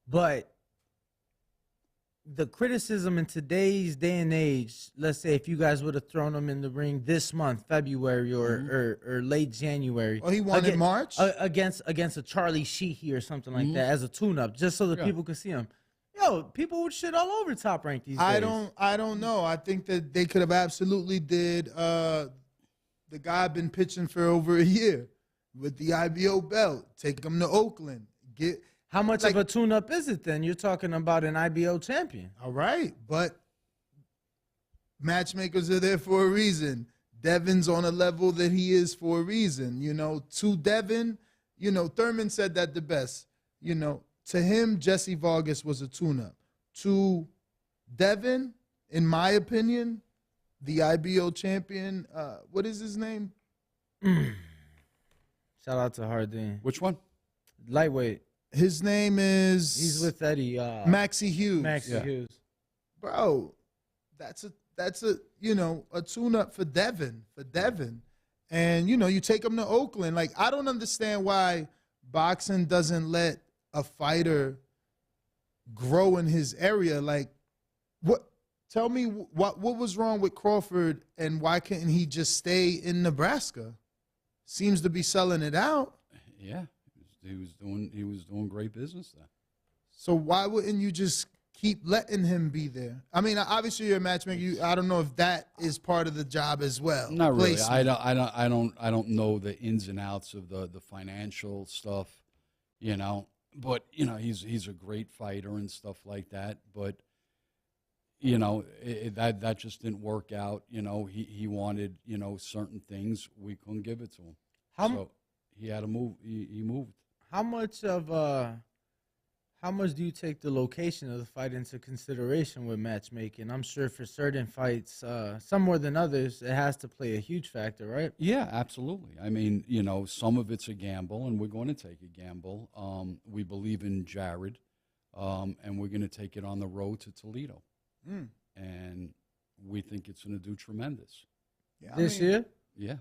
But the criticism in today's day and age, let's say if you guys would have thrown him in the ring this month, February or late January.
Oh, he won in March?
Against a Charlie Sheehy or something like that as a tune-up, just so that people could see him. Yo, people would shit all over Top Rank these days.
I don't know. I think that they could have absolutely did the guy been pitching for over a year with the IBO belt. Take him to Oakland.
How much of a tune-up is it then? You're talking about an IBO champion.
All right, but matchmakers are there for a reason. Devin's on a level that he is for a reason. You know, to Devin, you know, Thurman said that the best. You know, to him, Jesse Vargas was a tune-up. To Devin, in my opinion, the IBO champion, what is his name?
Shout out to Hardin.
Which one?
Lightweight.
His name is...
He's with Eddie.
Maxie Hughes.
Hughes.
Bro, that's a you know, a tune-up for Devin. And, you know, you take him to Oakland. Like, I don't understand why boxing doesn't let a fighter grow in his area. Like, what? Tell me what was wrong with Crawford and why couldn't he just stay in Nebraska? Seems to be selling it out.
Yeah, he was doing great business there.
So why wouldn't you just keep letting him be there? I mean, obviously you're a matchmaker. I don't know if that is part of the job as well.
Not really. I don't know the ins and outs of the financial stuff, you know. But you know, he's a great fighter and stuff like that. But you know, that just didn't work out. You know, he wanted, you know, certain things. We couldn't give it to him. So he had to move. He moved.
How much do you take the location of the fight into consideration with matchmaking? I'm sure for certain fights, some more than others, it has to play a huge factor, right?
Yeah, absolutely. I mean, you know, some of it's a gamble, and we're going to take a gamble. We believe in Jared, and we're going to take it on the road to Toledo. And we think it's going to do tremendous.
Yeah,
this year?
Yeah.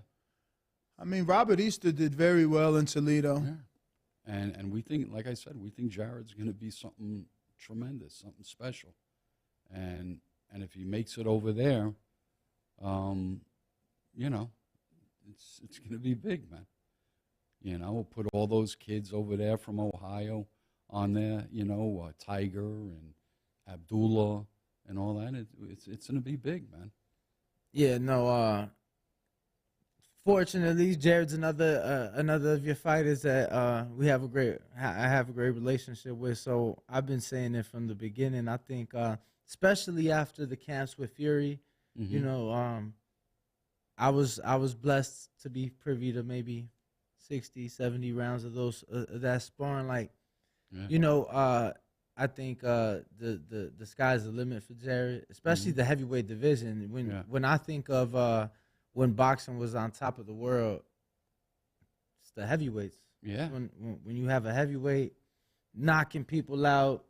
I mean, Robert Easter did very well in Toledo.
Yeah. And we think, like I said, we think Jared's going to be something tremendous, something special. And if he makes it over there, you know, it's going to be big, man. You know, we'll put all those kids over there from Ohio on there, you know, Tiger and Abdullah and all that. It's going to be big, man.
Yeah, no. Fortunately, Jared's another of your fighters that I have a great relationship with. So I've been saying it from the beginning. I think, especially after the camps with Fury, you know, I was blessed to be privy to maybe 60, 70 rounds of that sparring. Like, you know, I think the sky's the limit for Jared, especially the heavyweight division. When I think of when boxing was on top of the world, it's the heavyweights.
Yeah.
When you have a heavyweight knocking people out,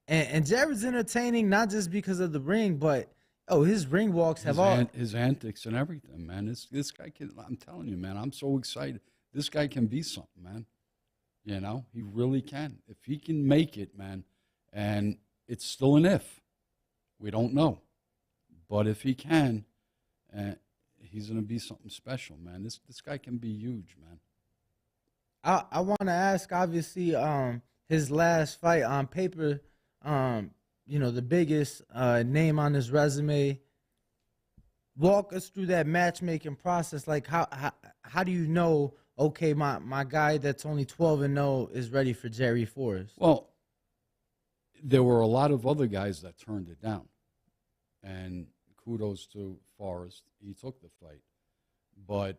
and Jared's entertaining not just because of the ring, but his ring walks
his antics and everything, man. This guy can. I'm telling you, man. I'm so excited. This guy can be something, man. You know, he really can. If he can make it, man. And it's still an if. We don't know. But if he can, he's going to be something special, man. This guy can be huge, man.
I want to ask, obviously, his last fight on paper, you know, the biggest name on his resume. Walk us through that matchmaking process. Like, how do you know, okay, my guy that's only 12-0 is ready for Jerry Forrest?
Well, there were a lot of other guys that turned it down. And kudos to Forrest. He took the fight. But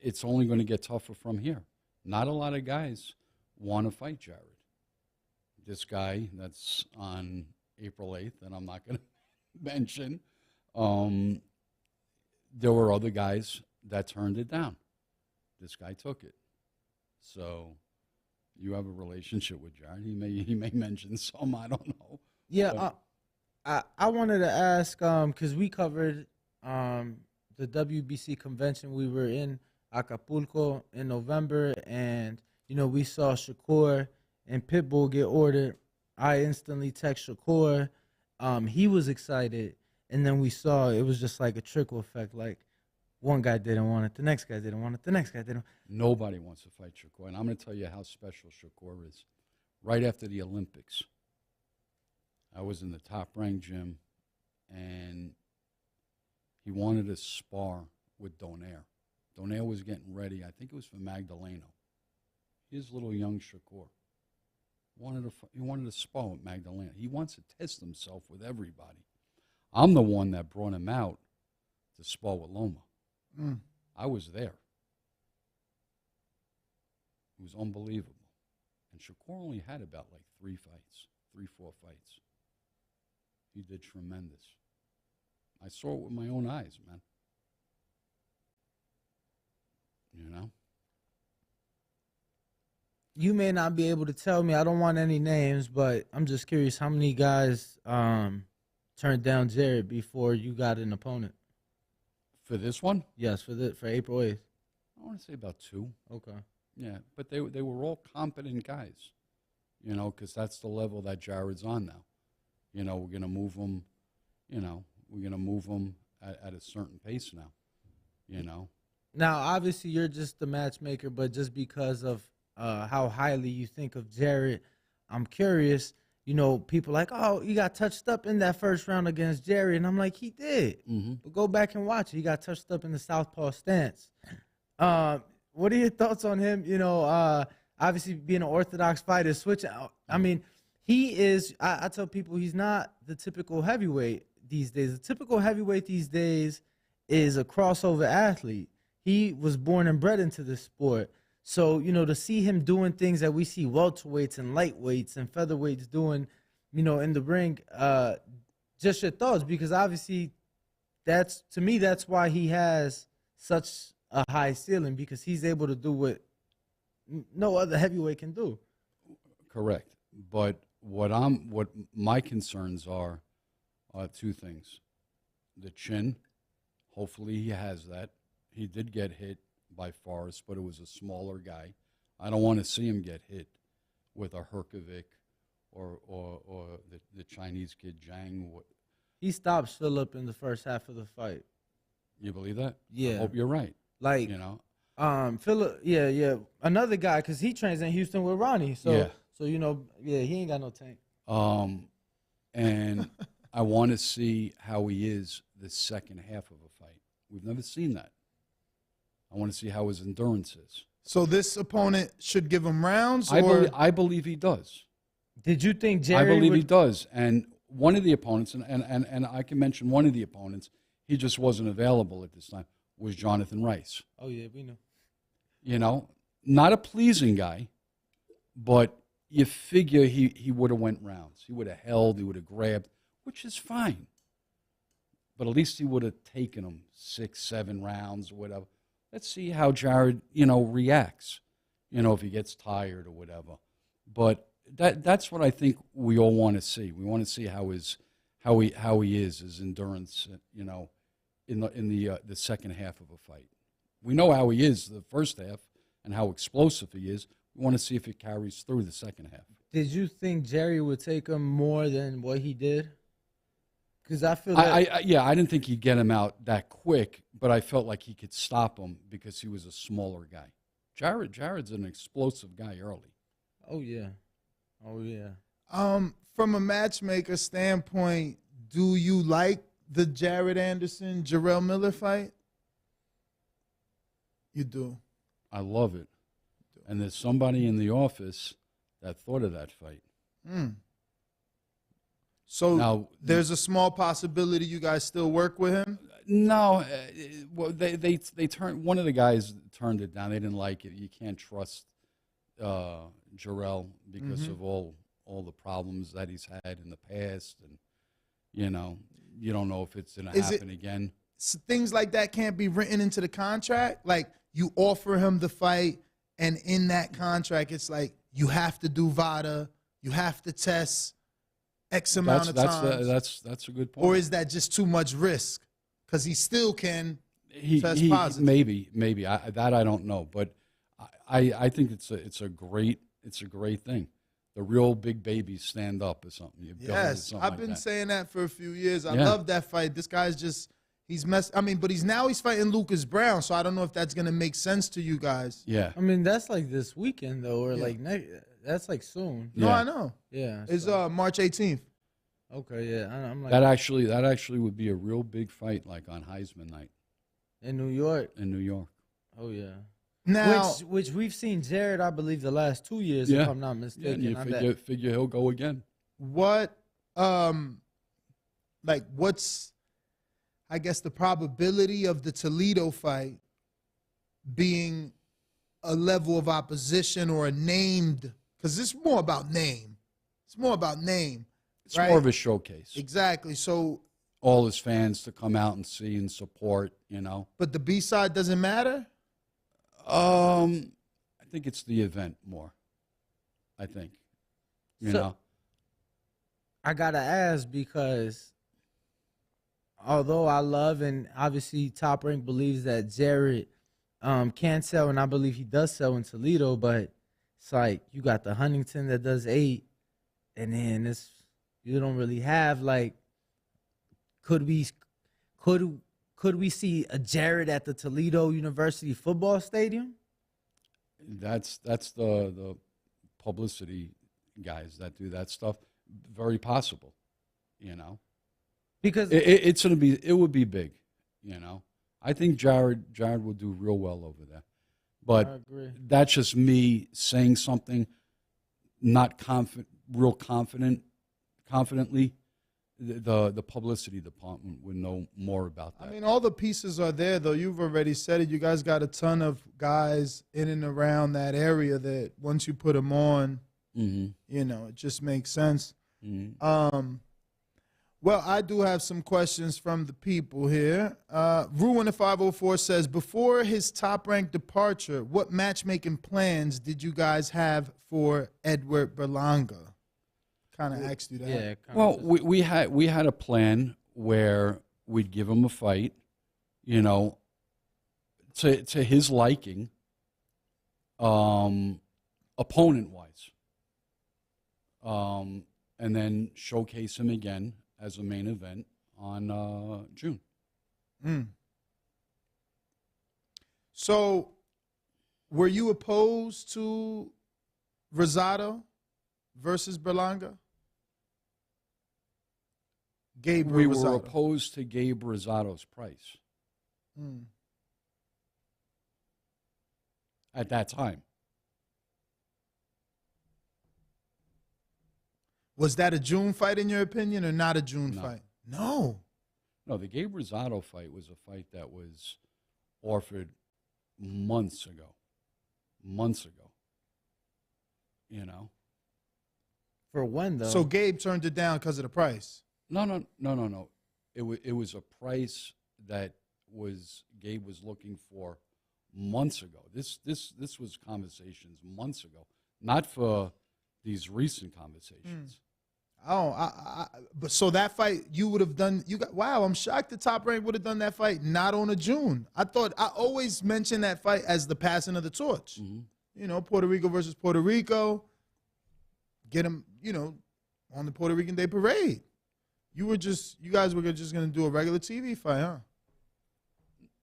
it's only going to get tougher from here. Not a lot of guys want to fight Jared. This guy that's on April 8th, and I'm not going to mention, there were other guys that turned it down. This guy took it. So you have a relationship with Jared. He may mention some. I don't know.
Yeah, I wanted to ask because we covered the WBC convention. We were in Acapulco in November, and you know we saw Shakur and Pitbull get ordered. I instantly text Shakur, he was excited, and then we saw it was just like a trickle effect. Like one guy didn't want it, the next guy didn't want it, the next guy didn't.
Nobody wants to fight Shakur, and I'm going to tell you how special Shakur is. Right after the Olympics, I was in the top-ranked gym, and he wanted to spar with Donaire. Donaire was getting ready. I think it was for Magdaleno. His little young Shakur he wanted to spar with Magdalena. He wants to test himself with everybody. I'm the one that brought him out to spar with Loma. I was there. It was unbelievable. And Shakur only had about like 4 fights. He did tremendous. I saw it with my own eyes, man. You know?
You may not be able to tell me. I don't want any names, but I'm just curious how many guys turned down Jared before you got an opponent.
For this one?
Yes, for April 8th.
I want to say about 2.
Okay.
Yeah, but they were all competent guys, you know, because that's the level that Jared's on now. You know, we're going to move him, at a certain pace now, you know.
Now, obviously, you're just the matchmaker, but just because of how highly you think of Jared, I'm curious. You know, people like, oh, he got touched up in that first round against Jared. And I'm like, he did.
Mm-hmm.
But go back and watch it. He got touched up in the southpaw stance. What are your thoughts on him? You know, obviously being an orthodox fighter, switching out. I mean, he is, I tell people he's not the typical heavyweight these days. The typical heavyweight these days is a crossover athlete. He was born and bred into this sport. So, you know, to see him doing things that we see welterweights and lightweights and featherweights doing, you know, in the ring, just your thoughts, because obviously to me, that's why he has such a high ceiling, because he's able to do what no other heavyweight can do.
Correct. But what my concerns are 2 things. The chin, hopefully he has that. He did get hit by Forrest, but it was a smaller guy. I don't want to see him get hit with a Herkovic or the Chinese kid Zhang.
He stops Phillip in the first half of the fight.
You believe that?
Yeah.
I hope you're right.
Like,
you know,
Phillip, yeah. Another guy, because he trains in Houston with Ronnie. So,
yeah.
So, you know, yeah, he ain't got no tank.
And I want to see how he is the second half of a fight. We've never seen that. I want to see how his endurance is.
So this opponent should give him rounds?
I believe he does.
Did you think Jerry
I believe he does. And one of the opponents, and I can mention one of the opponents, he just wasn't available at this time, was Jonathan Rice.
Oh, yeah, we know.
You know, not a pleasing guy, but you figure he would have went rounds. He would have held, he would have grabbed, which is fine. But at least he would have taken him 6, 7 rounds or whatever. Let's see how Jared, you know, reacts, you know, if he gets tired or whatever. But that's what I think we all want to see. We want to see how he is, his endurance, you know, in the second half of a fight. We know how he is the first half and how explosive he is. We want to see if it carries through the second half.
Did you think Jerry would take him more than what he did? Because I feel like
I didn't think he'd get him out that quick, but I felt like he could stop him because he was a smaller guy. Jared's an explosive guy early.
Oh yeah.
From a matchmaker standpoint, do you like the Jared Anderson Jarrell Miller fight? You do.
I love it. And there's somebody in the office that thought of that fight.
So
now,
there's a small possibility you guys still work with him?
No. Well, they turned, one of the guys turned it down. They didn't like it. You can't trust Jarrell because of all the problems that he's had in the past. And, you know, you don't know if it's going to happen again.
Things like that can't be written into the contract? Like, you offer him the fight, and in that contract, it's like, you have to do VADA, you have to test X amount of times.
That's a good point.
Or is that just too much risk? Because he still can test positive.
Maybe. I don't know. But I think it's a great thing. the real big babies stand up or something.
Yes, I've been saying that for a few years. I
Yeah.
love that fight. This guy's just, he's messed. I mean, but he's fighting Lucas Brown, so I don't know if that's going to make sense to you guys.
Yeah.
I mean, that's like this weekend though, or
Yeah.
like that's like soon.
No,
Yeah.
I know.
Yeah.
It's
so-
March 18th.
Okay. Yeah. I'm like
That actually would be a real big fight, like on Heisman night
in New York.
in New York.
Oh yeah.
Now,
Which we've seen Jared, I believe, the last 2 years,
Yeah.
if I'm not
Yeah,
mistaken.
and you
on
figure he'll go again.
what, like, what's, I guess, the probability of the Toledo fight being a level of opposition or a named, because it's more about name. It's more about name.
It's
Right.
more of a showcase.
Exactly. So,
All his fans to come out and see and support, you know.
but the B side doesn't matter?
I think it's the event more. I think. You
So-
know.
I gotta ask because although I love and obviously Top Rank believes that Jared can sell, and I believe he does sell in Toledo, but it's like you got the Huntington that does 8, and then you don't really have like could we see a Jared at the Toledo University football stadium?
That's the publicity guys that do that stuff. Very possible, you know.
Because
It would be big, you know. I think Jared will do real well over there,
I
but
agree.
that's just me saying something, not confidently. The publicity department would know more about that.
I mean, all the pieces are there, though. You've already said it. You guys got a ton of guys in and around that area that once you put them on,
Mm-hmm.
you know, it just makes sense.
Mm-hmm.
Well, I do have some questions from the people here. Ruin the 504 says, before his top-ranked departure, what matchmaking plans did you guys have for Edward Berlanga? Kind of asked you that.
Yeah.
Well, we had a plan where we'd give him a fight, you know, to his liking, opponent wise, and then showcase him again as a main event on June.
So, were you opposed to Rosado versus Berlanga? Gabe
We were
Rosado.
opposed to Gabe Rosado's price at that time.
Was that a June fight in your opinion or not a June
No.
fight? No.
No, the Gabe Rosado fight was a fight that was offered months ago. You know?
For when though?
So Gabe turned it down because of the price.
No. It was a price that Gabe was looking for months ago. This was conversations months ago, not for these recent conversations.
Oh, but so that fight you would have done. Wow, I'm shocked the Top Rank would have done that fight not on a June. I always mention that fight as the passing of the torch.
Mm-hmm.
You know, Puerto Rico versus Puerto Rico. Get them, you know, on the Puerto Rican Day Parade. You guys were just going to do a regular TV fight, huh?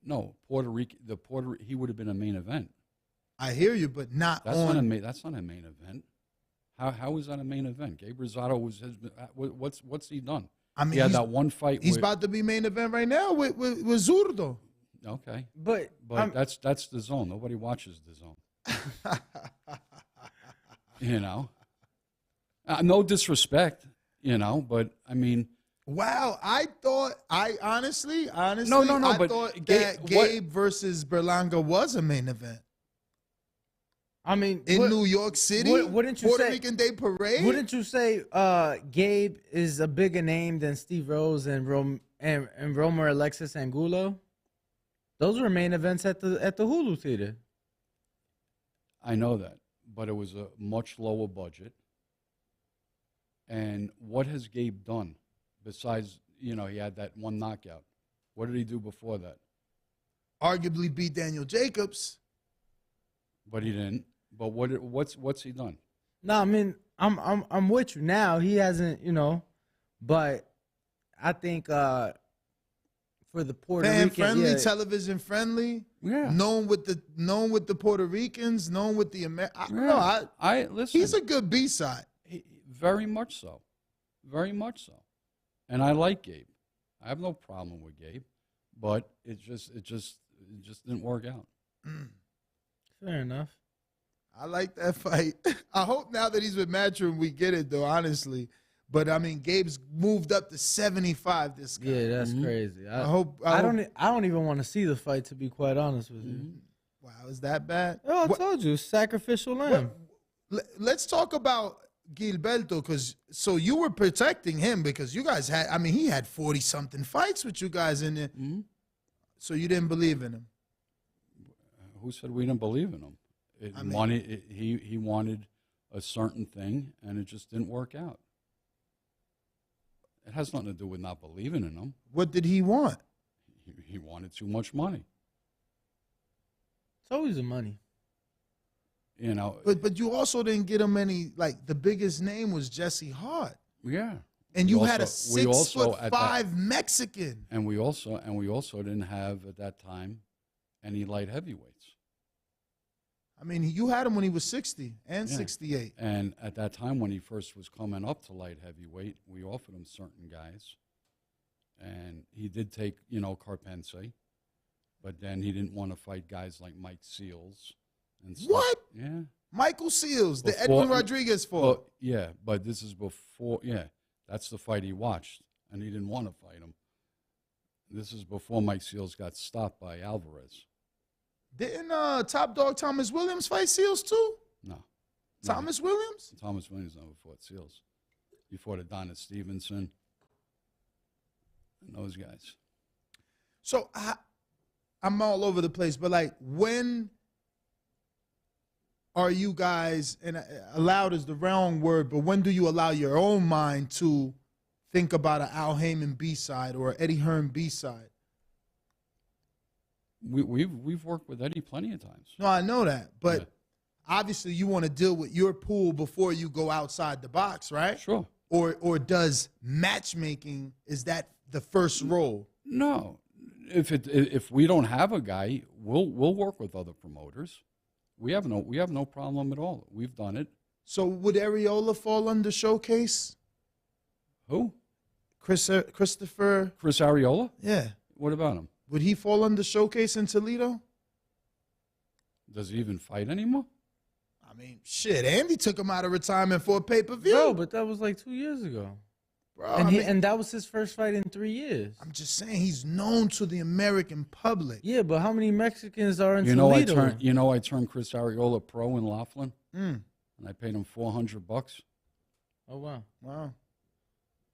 No, Puerto Rico. He would have been a main event.
I hear you, but not
That's
on.
That's not a main event. How is that a main event? Gabe Rosado what's he done?
I mean,
he had that one fight.
He's about to be main event right now with Zurdo.
Okay,
but
that's the zone. Nobody watches the zone. You know, no disrespect. You know, but I mean.
Wow, I honestly,
No,
I
but
thought that Gabe versus Berlanga was a main event.
I mean,
In New York City,
wouldn't you
Puerto
say-
Rican Day Parade?
Wouldn't you say Gabe is a bigger name than Steve Rose and Romer Alexis Angulo? Those were main events at the Hulu Theater.
I know that, but it was a much lower budget. And what has Gabe done besides, you know, he had that one knockout? What did he do before that?
Arguably beat Daniel Jacobs.
But he didn't. But what's he done?
No, I mean, I'm with you now. He hasn't, but I think for the Puerto
Fan
Rican,
friendly, television friendly.
Yeah.
Known with the Puerto Ricans, known with the Americans.
Yeah. I listen.
He's a good B-side.
Very much so, very much so, and I like Gabe. I have no problem with Gabe, but it just didn't work out.
fair enough.
I like that fight. I hope now that he's with Matchroom, we get it though, honestly. But I mean, Gabe's moved up to 75. This guy.
Yeah, that's crazy.
I hope.
I don't even want to see the fight, to be quite honest with you.
Wow, is that bad?
Oh, I told you, sacrificial lamb.
Let's talk about Gilberto, because so you were protecting him because you guys had. I mean, he had 40-something fights with you guys in there. So you didn't believe in him.
Who said we didn't believe in him? He wanted a certain thing, and it just didn't work out. It has nothing to do with not believing in him.
What did he want?
He wanted too much money.
It's always the money.
But you also didn't get him any. Like the biggest name was Jesse Hart.
Yeah.
And you had a 6'5" Mexican.
And we also didn't have at that time any light heavyweights.
I mean, you had him when he was 60 and 68.
And at that time, when he first was coming up to light heavyweight, we offered him certain guys. And he did take, Carpense. But then he didn't want to fight guys like Mike Seals. And stuff.
What?
Yeah.
Michael Seals, the Edwin Rodriguez fought.
Well, yeah, but this is before, that's the fight he watched. And he didn't want to fight him. This is before Mike Seals got stopped by Alvarez.
Didn't top dog Thomas Williams fight Seals too?
No.
Thomas Williams?
Thomas Williams never fought Seals. He fought Adonis Stevenson and those guys.
So I'm all over the place, but like when are you guys, and allowed is the wrong word, but when do you allow your own mind to think about an Al Heyman B-side or Eddie Hearn B-side?
We've worked with Eddie plenty of times.
No, I know that, but obviously you want to deal with your pool before you go outside the box, right?
Sure.
Or does matchmaking, is that the first role?
No. If we don't have a guy, we'll work with other promoters. We have no problem at all. We've done it.
So would Areola fall under showcase?
Who?
Christopher.
Chris Areola?
Yeah.
What about him?
Would he fall under showcase in Toledo?
Does he even fight anymore?
I mean, shit, Andy took him out of retirement for a pay-per-view.
Bro, but that was like 2 years ago.
Bro,
and that was his first fight in 3 years.
I'm just saying he's known to the American public.
Yeah, but how many Mexicans are in Toledo?
I turned Chris Areola pro in Laughlin, and I paid him $400.
Oh, wow.
Wow.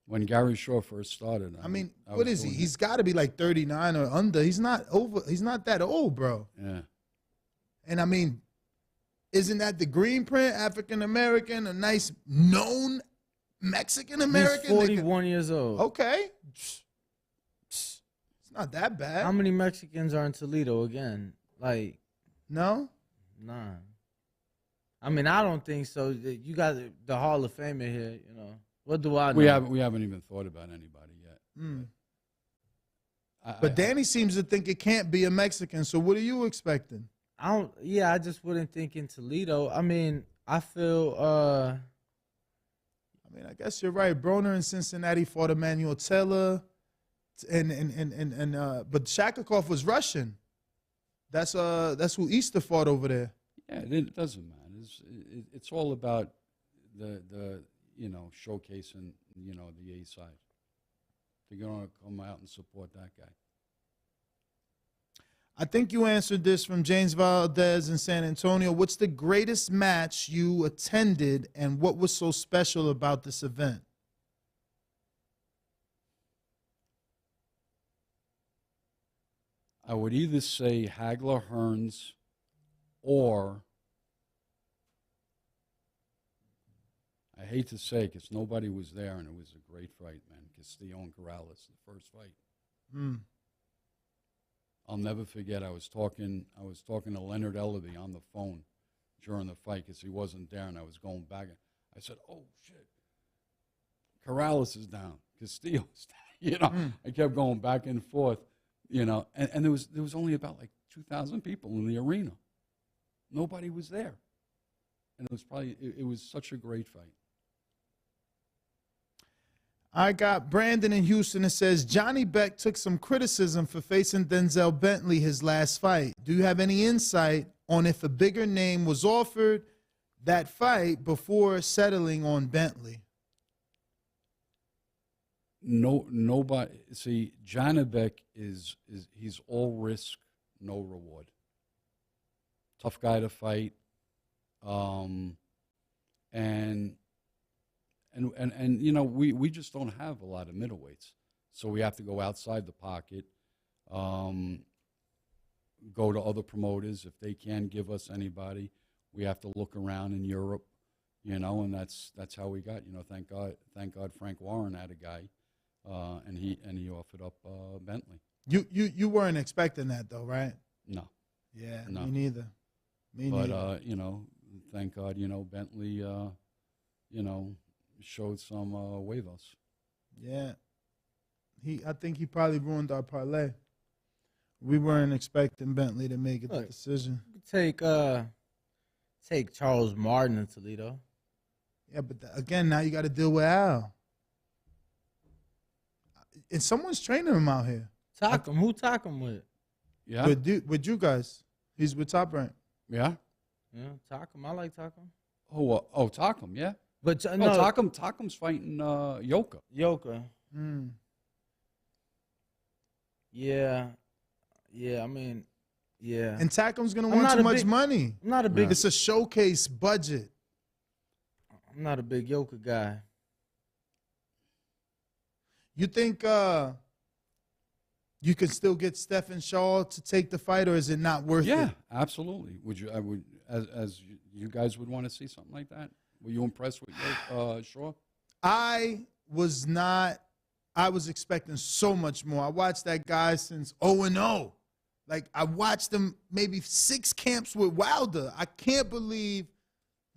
When Gary Shaw first started.
I mean, what is he? He's got to be like 39 or under. He's not that old, bro.
Yeah.
And I mean, isn't that the green print, African American, a nice known Mexican American?
He's 41 years old.
Okay. It's not that bad.
How many Mexicans are in Toledo again? Like,
no?
None. I mean, I don't think so. You got the Hall of Famer here, What do I know?
We haven't even thought about anybody yet.
But Danny seems to think it can't be a Mexican, so what are you expecting?
I just wouldn't think in Toledo. I mean, I feel
I guess you're right. Broner in Cincinnati fought Emmanuel Taylor, but Shakakov was Russian. That's who Easter fought over there.
Yeah, it doesn't matter. It's all about the showcasing the A side. They're going to come out and support that guy.
I think you answered this from James Valdez in San Antonio. What's the greatest match you attended, and what was so special about this event?
I would either say Hagler Hearns or, I hate to say it because nobody was there and it was a great fight, man. Castillo and Corrales, the first fight. I'll never forget. I was talking to Leonard Ellerby on the phone during the fight because he wasn't there, and I was going back. I said, oh, shit. Corrales is down. Castillo's down. I kept going back and forth, and there was only about like 2,000 people in the arena. Nobody was there. And it was such a great fight.
I got Brandon in Houston that says Johnny Beck took some criticism for facing Denzel Bentley his last fight. Do you have any insight on if a bigger name was offered that fight before settling on Bentley?
No, nobody. See, Johnny Beck he's all risk, no reward. Tough guy to fight, and we just don't have a lot of middleweights, so we have to go outside the pocket, go to other promoters if they can't give us anybody. We have to look around in Europe, and that's how we got. Thank God Frank Warren had a guy, and he offered up Bentley.
You weren't expecting that though, right?
No.
Yeah,
no.
Me neither.
But thank God, Bentley, showed some huevos.
Yeah, I think he probably ruined our parlay. We weren't expecting Bentley to make the decision.
Take Charles Martin in Toledo.
Yeah, but again, now you got to deal with Al, and someone's training him out here.
Talk him. Who talk him with?
Yeah,
with you guys. He's with Top Rank.
Yeah.
Yeah, Takum. I like Takum.
Oh, Takum, yeah.
But
no, Takum's fighting Yoka.
Yeah. I mean, yeah.
And Takum's gonna want too much money.
I'm not a big.
It's a showcase budget.
I'm not a big Yoka guy.
You think you can still get Stephen Shaw to take the fight, or is it not worth it?
Yeah, absolutely. I would, as you guys would want to see something like that. Were you impressed with Shaw?
I was not. I was expecting so much more. I watched that guy since 0-0. Like, I watched him maybe 6 camps with Wilder. I can't believe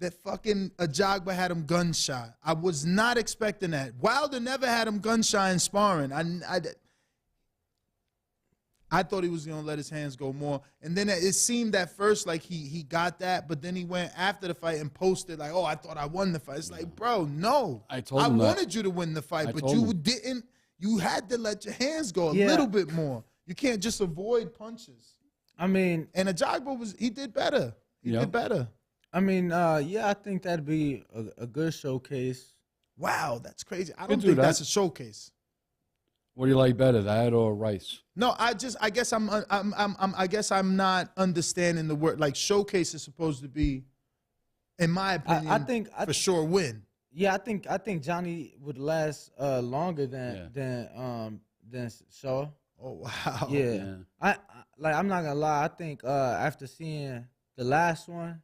that fucking Ajagba had him gunshot. I was not expecting that. Wilder never had him gunshot in sparring. I thought he was going to let his hands go more. And then it seemed at first like he got that, but then he went after the fight and posted like, oh, I thought I won the fight. It's like, bro, no.
I
wanted you to win the fight, but you didn't. You had to let your hands go a little bit more. You can't just avoid punches.
I mean.
And Ajagba he did better. He did better.
I mean, I think that'd be a good showcase.
Wow, that's crazy. I don't think that's a showcase.
What do you like better, that or Rice?
No, I guess I'm not understanding the word. Like, showcase is supposed to be, in my opinion, I think for sure win.
Yeah, I think Johnny would last longer than Shaw.
Oh wow.
Yeah. I'm not gonna lie. I think after seeing the last one,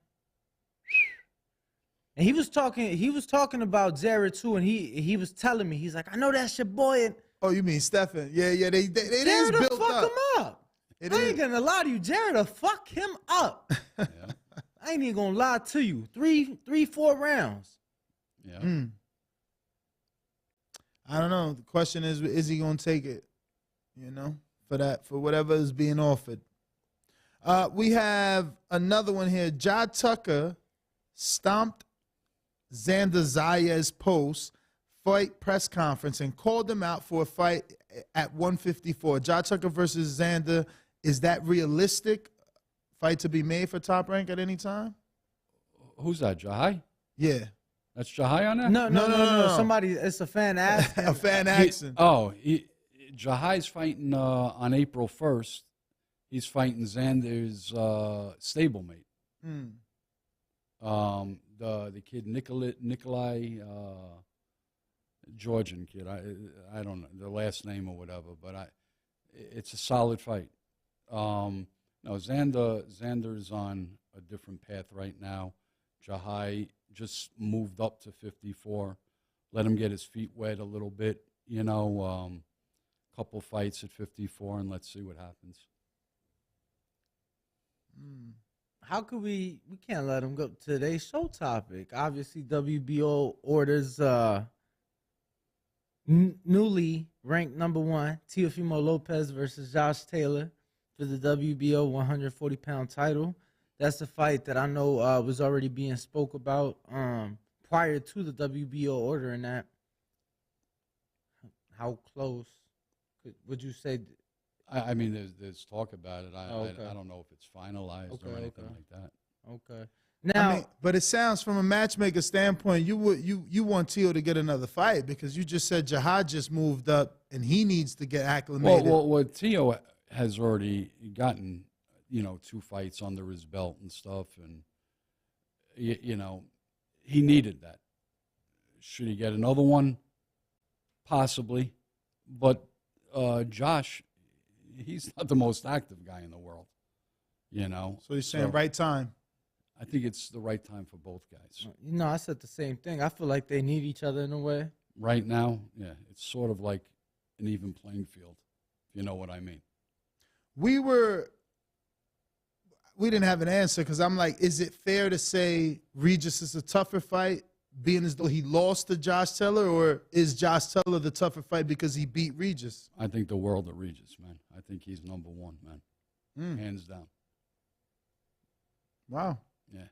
and he was talking about Jared too, and he was telling me, he's like, I know that's your boy. And
oh, you mean Stephen? Yeah, it is
Jared
built
fuck
up.
him up. I ain't gonna lie to you, Jared will fuck him up.
Yeah.
I ain't even gonna lie to you. 4 rounds.
Yeah.
I don't know. The question is he gonna take it? For whatever is being offered. We have another one here. Ja Tucker stomped Xander Zayas post fight press conference and called him out for a fight at 154. Ja Tucker versus Xander, is that realistic fight to be made for Top Rank at any time?
Who's that, Jahai?
Yeah.
That's Jahai on that?
No. Somebody, it's a fan asking.
A fan asking.
Jahai's fighting on April 1st. He's fighting Xander's stablemate. The kid Nikolai Georgian kid. I don't know the last name or whatever, but it's a solid fight. No, Xander's on a different path right now. Jahai just moved up to 54. Let him get his feet wet a little bit, couple fights at 54, and let's see what happens.
how could we can't let him go. Today's show topic. Obviously, WBO orders newly ranked number 1 Teofimo Lopez versus Josh Taylor for the WBO 140-pound title. That's a fight that I know was already being spoke about prior to the WBO ordering that. How close would you say?
I mean, there's talk about it.
Okay.
I don't know if it's finalized or anything like that.
Okay. Now,
I mean, but it sounds from a matchmaker standpoint, you want Teo to get another fight because you just said Jihad just moved up and he needs to get acclimated.
Well, Teo has already gotten 2 fights under his belt and stuff, and he needed that. Should he get another one? Possibly, but Josh, he's not the most active guy in the world,
So you're saying right time?
I think it's the right time for both guys.
I said the same thing. I feel like they need each other in a way.
Right now, yeah, it's sort of like an even playing field, if you know what I mean.
We didn't have an answer because I'm like, is it fair to say Regis is a tougher fight, being as though he lost to Josh Taylor, or is Josh Taylor the tougher fight because he beat Regis?
I think the world of Regis, man. I think he's number 1, man. Hands down.
Wow.
Yeah.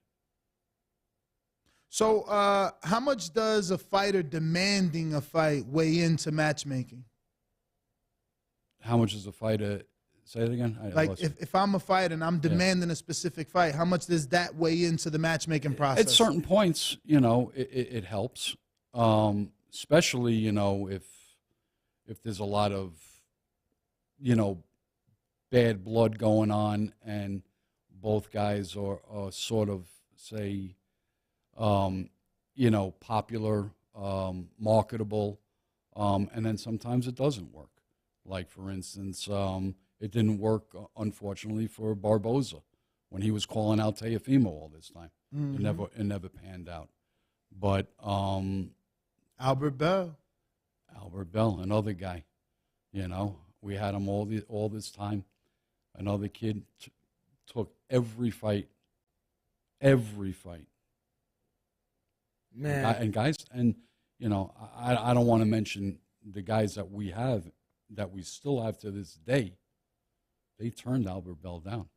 So how much does a fighter demanding a fight weigh into matchmaking?
How much is a fighter? Say it again.
If I'm a fighter and I'm demanding a specific fight, how much does that weigh into the matchmaking process?
At certain points, it helps, especially if there's a lot of bad blood going on and both guys are sort of say popular, marketable, and then sometimes it doesn't work. Like for instance. It didn't work, unfortunately, for Barboza when he was calling out Teofimo all this time. Mm-hmm. It never panned out. But
Albert Bell,
another guy, we had him all this time. Another kid took every fight.
Man,
and guys, and I don't want to mention the guys that we still have to this day. They turned Albert Bell down.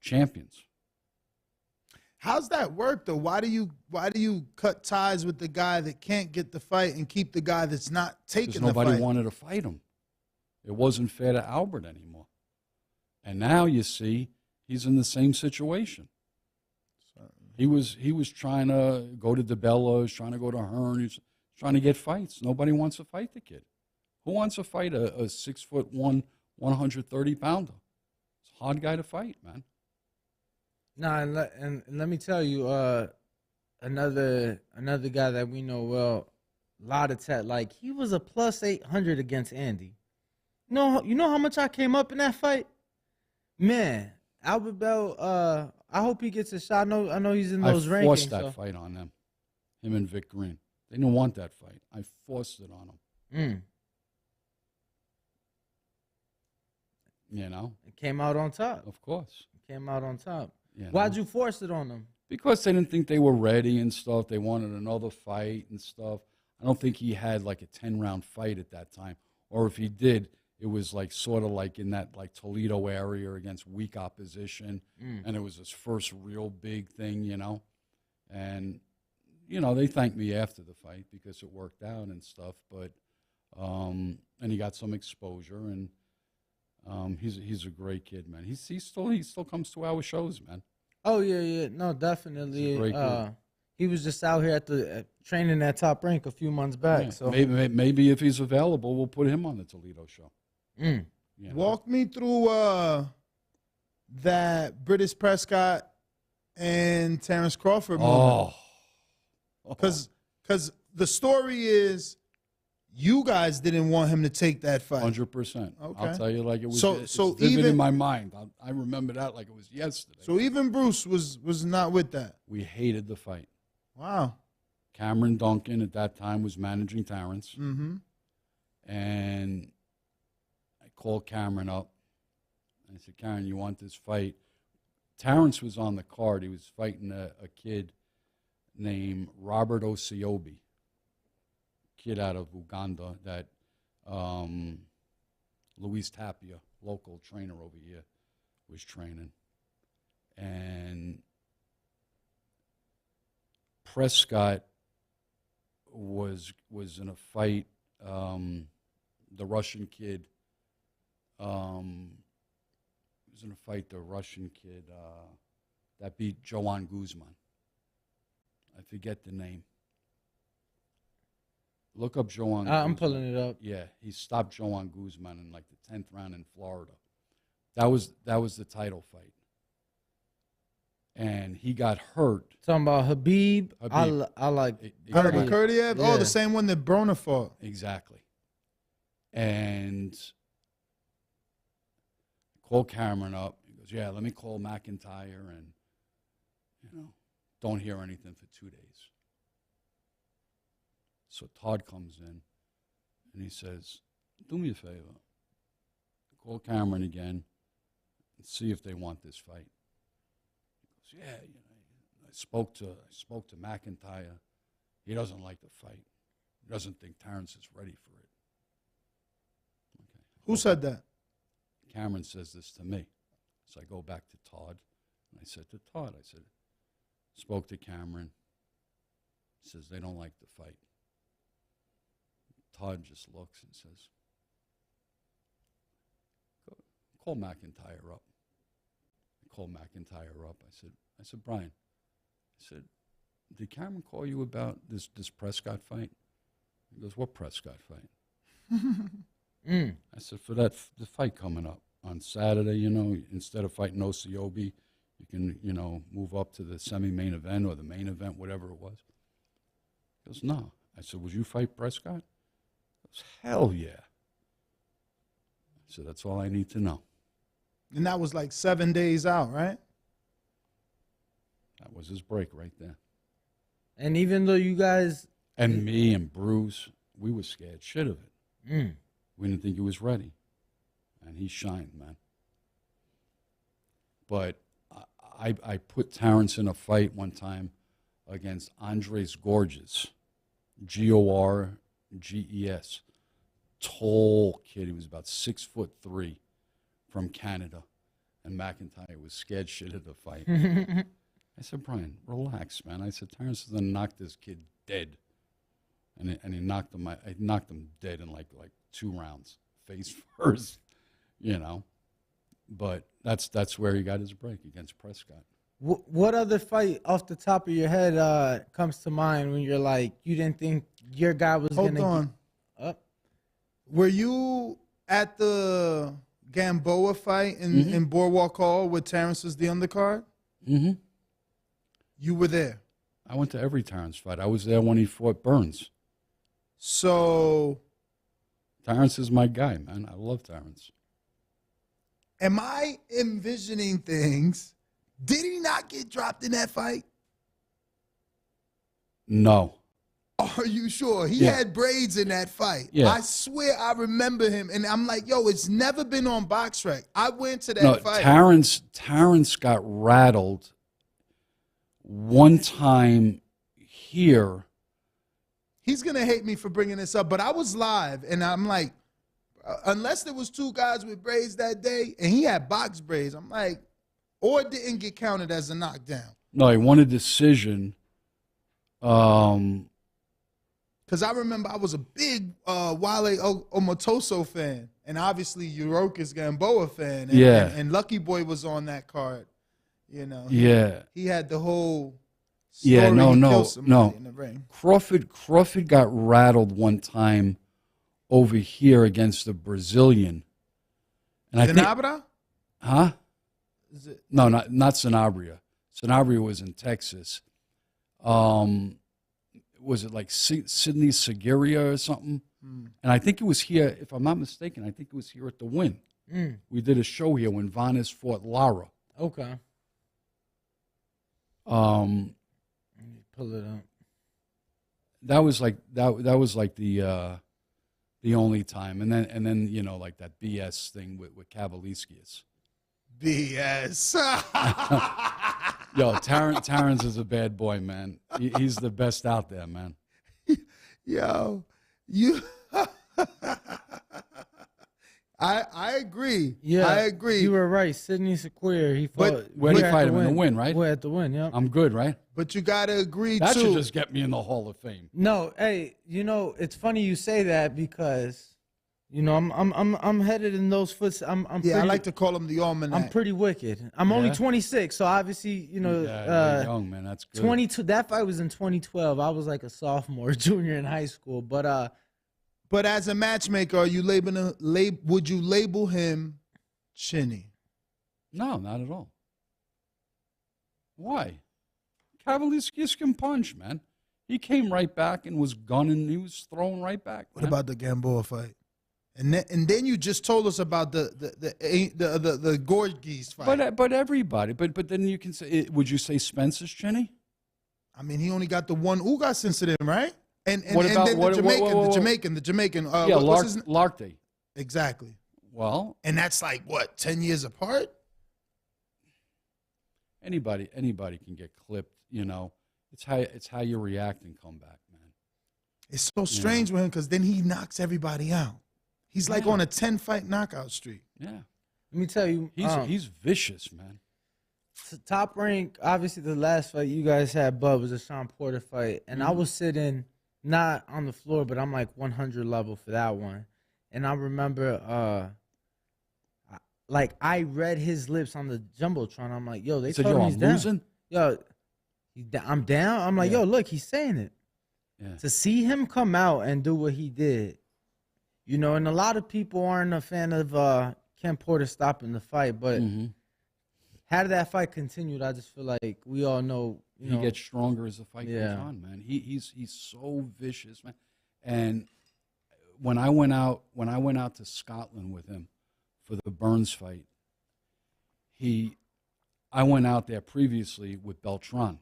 Champions.
How's that work though? Why do you cut ties with the guy that can't get the fight and keep the guy that's not taking the fight?
Because nobody wanted to fight him. It wasn't fair to Albert anymore. And now you see he's in the same situation. He was trying to go to DeBello's, trying to go to Hearn. He's trying to get fights. Nobody wants to fight the kid. Who wants to fight a 6'1", 130-pounder? It's a hard guy to fight, man.
Nah, and let me tell you, another guy that we know well, Ladatet, like he was a plus 800 against Andy. You know how much I came up in that fight? Man, Albert Bell, I hope he gets a shot. I know he's in those rankings.
I forced that fight on them, him and Vic Green. They didn't want that fight. I forced it on them.
It came out on top.
Of course.
It came out on top. Why'd you force it on them?
Because they didn't think they were ready and stuff. They wanted another fight and stuff. I don't think he had like a 10-round fight at that time. Or if he did, it was like sort of like in that like Toledo area against weak opposition. And it was his first real big thing, And, they thanked me after the fight because it worked out and stuff. But, and he got some exposure and, he's a great kid, man. He still comes to our shows, man.
Oh yeah, no, definitely. He was just out here at the training at Top Rank a few months back.
Yeah.
So
maybe if he's available, we'll put him on the Toledo show.
Walk me through that British Prescott and Terrence Crawford moment. Because the story is. You guys didn't want him to take that fight.
100%.
Okay.
I'll tell you like it was
so
vivid
even
in my mind. I remember that like it was yesterday.
So even Bruce was not with that.
We hated the fight.
Wow.
Cameron Duncan at that time was managing Terrence.
Mm-hmm.
And I called Cameron up. I said, Karen, you want this fight? Terrence was on the card. He was fighting a kid named Robert Osiobi, kid out of Uganda that Luis Tapia, local trainer over here, was training. And Prescott was in a fight. The Russian kid was in a fight. The Russian kid that beat Joan Guzman. I forget the name. Look up Joan.
I'm pulling it up.
Yeah, he stopped Joan Guzman in like the 10th round in Florida. That was the title fight. And he got hurt.
Talking about Habib. I like
Kurdiev?
Yeah.
Oh, the same one that Broner fought.
Exactly. And called Cameron up. He goes, yeah, let me call McIntyre and, don't hear anything for 2 days. So Todd comes in and he says, do me a favor. Call Cameron again and see if they want this fight. He goes, yeah, I spoke to McIntyre. He doesn't like the fight. He doesn't think Terrence is ready for it. Okay.
Who said that?
Cameron says this to me. So I go back to Todd and I said to Todd, spoke to Cameron. He says they don't like the fight. Todd just looks and says, call McIntyre up. I called McIntyre up. I said, Brian, did Cameron call you about this Prescott fight? He goes, what Prescott fight? I said, for the fight coming up on Saturday, instead of fighting Osiobi, you can, move up to the semi-main event or the main event, whatever it was. He goes, no. I said, would you fight Prescott? He goes, hell yeah. I said, that's all I need to know.
And that was like 7 days out, right?
That was his break right there.
And even though you guys...
And me and Bruce, we were scared shit of it. We didn't think he was ready. And he shined, man. But I put Terrence in a fight one time against Andres Gorges, Gorges. Tall kid. He was about 6'3" from Canada. And McIntyre was scared shit of the fight. I said, Brian, relax, man. I said, Terrence is going to knock this kid dead. And he knocked him. I knocked him dead in like 2 rounds, face first, But that's where he got his break against Prescott.
What other fight off the top of your head comes to mind when you're like, you didn't think your guy was going to...
Hold on. Were you at the Gamboa fight in Boardwalk Hall where Terrence was the undercard?
Mm-hmm.
You were there.
I went to every Terrence fight. I was there when he fought Burns.
So...
Terrence is my guy, man. I love Terrence.
Am I envisioning things? Did he not get dropped in that fight?
No.
Are you sure? He had braids in that fight.
Yeah.
I swear I remember him. And I'm like, yo, it's never been on BoxRec. I went to that fight.
Terrence got rattled one time here.
He's going to hate me for bringing this up, but I was live, and I'm like, unless there was 2 guys with braids that day, and he had box braids, I'm like, or it didn't get counted as a knockdown.
No, he won a decision.
Because I remember I was a big Wale Omotoso fan, and obviously Yurokis Gamboa fan. And, and Lucky Boy was on that card. He had the whole story.
No.
In the ring.
Crawford got rattled one time over here against the Brazilian. And
Sanabria?
Huh?
Is it?
No, not Sanabria. Sanabria was in Texas. Was it like Sidney Seguria or something? And I think it was here, if I'm not mistaken, I think it was here at the Wynn. We did a show here when Vanes fought Lara.
Okay.
Let
me pull it up.
That was like the only time, and then like that BS thing with Kavalicius.
BS.
Yo, Terrence is a bad boy, man. He's the best out there, man.
Yo, you. I agree.
Yeah,
I agree.
You were right. Sidney Sequeira, he fought.
Where did he fight him in the win, right?
We're at the win, yeah.
I'm good, right?
But you gotta agree
That
too.
should just get me in the Hall of Fame.
No, hey, it's funny you say that because, I'm headed in those footsteps. I'm
Yeah,
pretty,
I like to call him the almanac.
I'm pretty wicked. I'm only
Yeah?
26, so obviously,
Yeah, you're young, man. That's good.
22. That fight was in 2012. I was like a sophomore, junior in high school.
But as a matchmaker, are you would you label him chinny?
No, not at all. Why? Kavalierski can punch, man. He came right back and was gunning. He was throwing right back.
What about the Gamboa fight? And then you just told us about the Gorgees fight.
But everybody. But then you can say, would you say Spencer's chinny?
I mean, he only got the one Ugas incident, right? And
What about-
then
what-
the Jamaican.
Yeah,
what's his name?
Larkday.
Exactly.
Well,
And that's like what, 10 years apart?
anybody can get clipped. It's how you react and come back, man.
It's so strange with him because then he knocks everybody out. He's like on a 10-fight knockout streak.
Yeah,
let me tell you,
he's vicious, man.
Top Rank, obviously the last fight you guys had, Bud, was a Sean Porter fight. And I was sitting not on the floor, but I'm like 100 level for that one. And I remember, I read his lips on the Jumbotron. I'm like, yo, they
said,
told
yo,
him he's
I'm
down.
losing?
Yo, I'm down. I'm like, yo, look, he's saying it.
Yeah.
To see him come out and do what he did, and a lot of people aren't a fan of Ken Porter stopping the fight, but had that fight continued, I just feel like we all know,
He gets stronger as the fight goes
Yeah.
on, man. He's so vicious, man. And when I went out to Scotland with him for the Burns fight, I went out there previously with Beltran,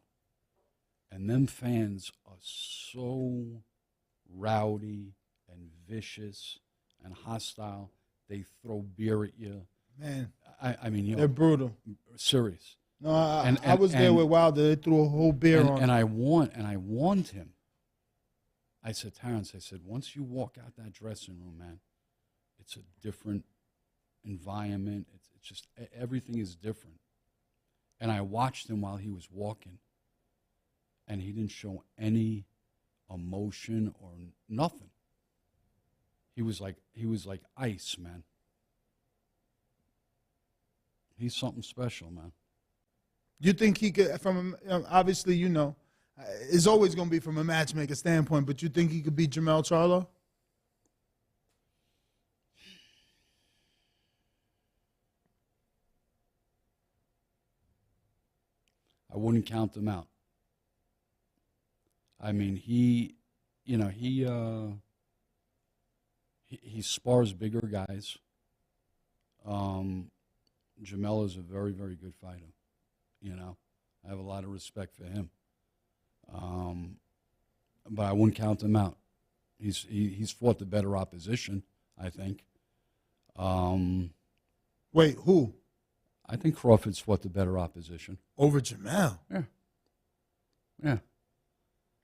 and them fans are so rowdy and vicious and hostile. They throw beer at you.
Man,
I mean,
they're brutal.
serious.
No, I was there with Wilder. They threw a whole beer on him.
And I warned him. I said, Terrence, once you walk out that dressing room, man, it's a different environment. It's just everything is different. And I watched him while he was walking, and he didn't show any emotion or nothing. He was like ice, man. He's something special, man.
You think he could, obviously, it's always going to be from a matchmaker standpoint, but you think he could beat Jermell Charlo?
I wouldn't count him out. I mean, he spars bigger guys. Jamel is a very, very good fighter. I have a lot of respect for him. But I wouldn't count him out. He's fought the better opposition, I think.
Wait, who?
I think Crawford's fought the better opposition.
Over Jermell?
Yeah. Yeah.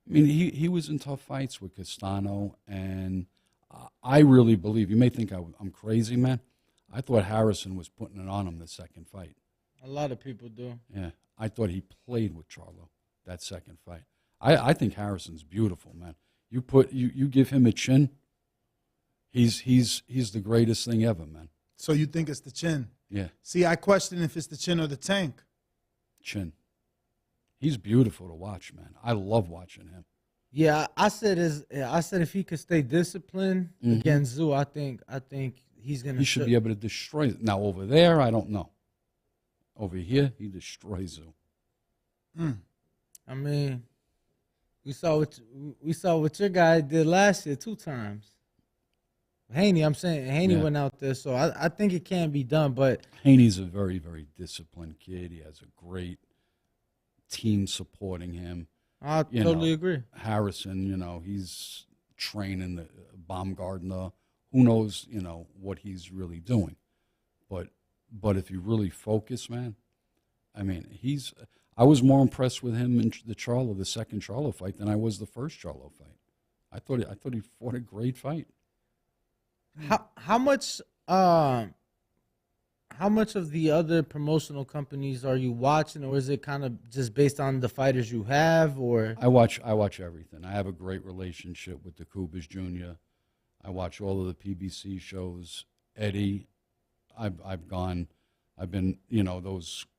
I mean, he was in tough fights with Castano, and I really believe, you may think I'm crazy, man. I thought Harrison was putting it on him the second fight.
A lot of people do.
Yeah. I thought he played with Charlo that second fight. I think Harrison's beautiful, man. You give him a chin, he's the greatest thing ever, man.
So you think it's the chin?
Yeah.
See, I question if it's the chin or the tank.
Chin. He's beautiful to watch, man. I love watching him.
Yeah, I said if he could stay disciplined against Zoo, I think he's gonna.
He should be able to destroy it. Now over there, I don't know. Over here, he destroys Zoo.
I mean, we saw what your guy did last year 2 times. Haney, Haney went out there, so I think it can be done. But
Haney's a very, very disciplined kid. He has a great team supporting him.
I totally agree.
Harrison, he's training the Baumgartner. Who knows, what he's really doing. But But if you really focus, man, I mean, I was more impressed with him in the second Charlo fight than I was the first Charlo fight. I thought he fought a great fight.
How much of the other promotional companies are you watching, or is it kind of just based on the fighters you have? Or
I watch everything. I have a great relationship with the Kubas Jr. I watch all of the PBC shows. Eddie, I've been,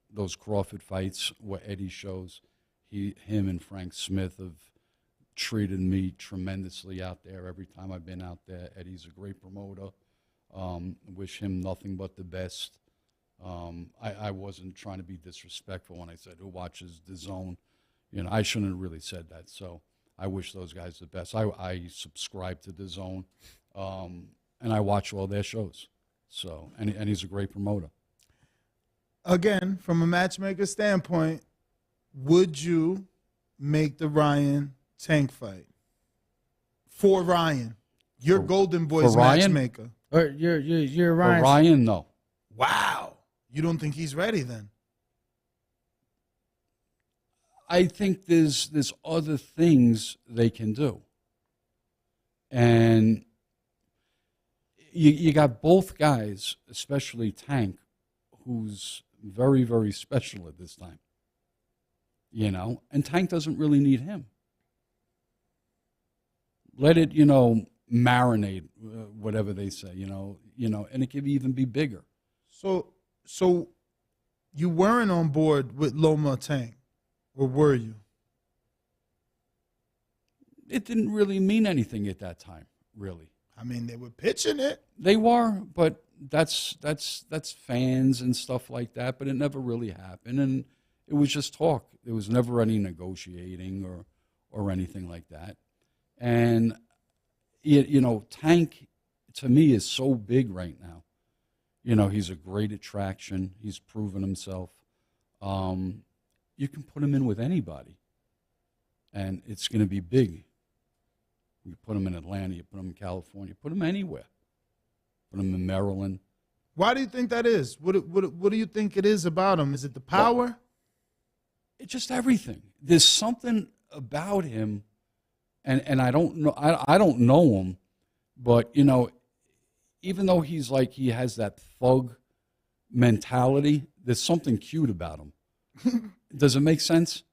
those Crawford fights where Eddie shows. Him and Frank Smith have treated me tremendously out there every time I've been out there. Eddie's a great promoter. Wish him nothing but the best. I wasn't trying to be disrespectful when I said who watches DAZN. I shouldn't have really said that. So I wish those guys the best. I subscribe to DAZN, and I watch all their shows. So and he's a great promoter.
Again, from a matchmaker standpoint, would you make the Ryan Tank fight for Ryan? Your Golden Boys matchmaker.
Or you're Ryan.
For Ryan, no.
Wow. You don't think he's ready then?
I think there's other things they can do. And you got both guys, especially Tank, who's very, very special at this time. And Tank doesn't really need him. Let it, marinate, whatever they say, and it could even be bigger.
So you weren't on board with Loma Tank, or were you?
It didn't really mean anything at that time, really.
I mean, they were pitching it.
They were, but that's fans and stuff like that. But it never really happened, and it was just talk. There was never any negotiating or anything like that. And Tank to me is so big right now. He's a great attraction. He's proven himself. You can put him in with anybody, and it's going to be big. You put him in Atlanta, you put him in California, put him anywhere. Put him in Maryland.
Why do you think that is? What do you think it is about him? Is it the power?
Well, it's just everything. There's something about him, and I don't know. I don't know him, but even though he has that thug mentality, there's something cute about him. Does it make sense?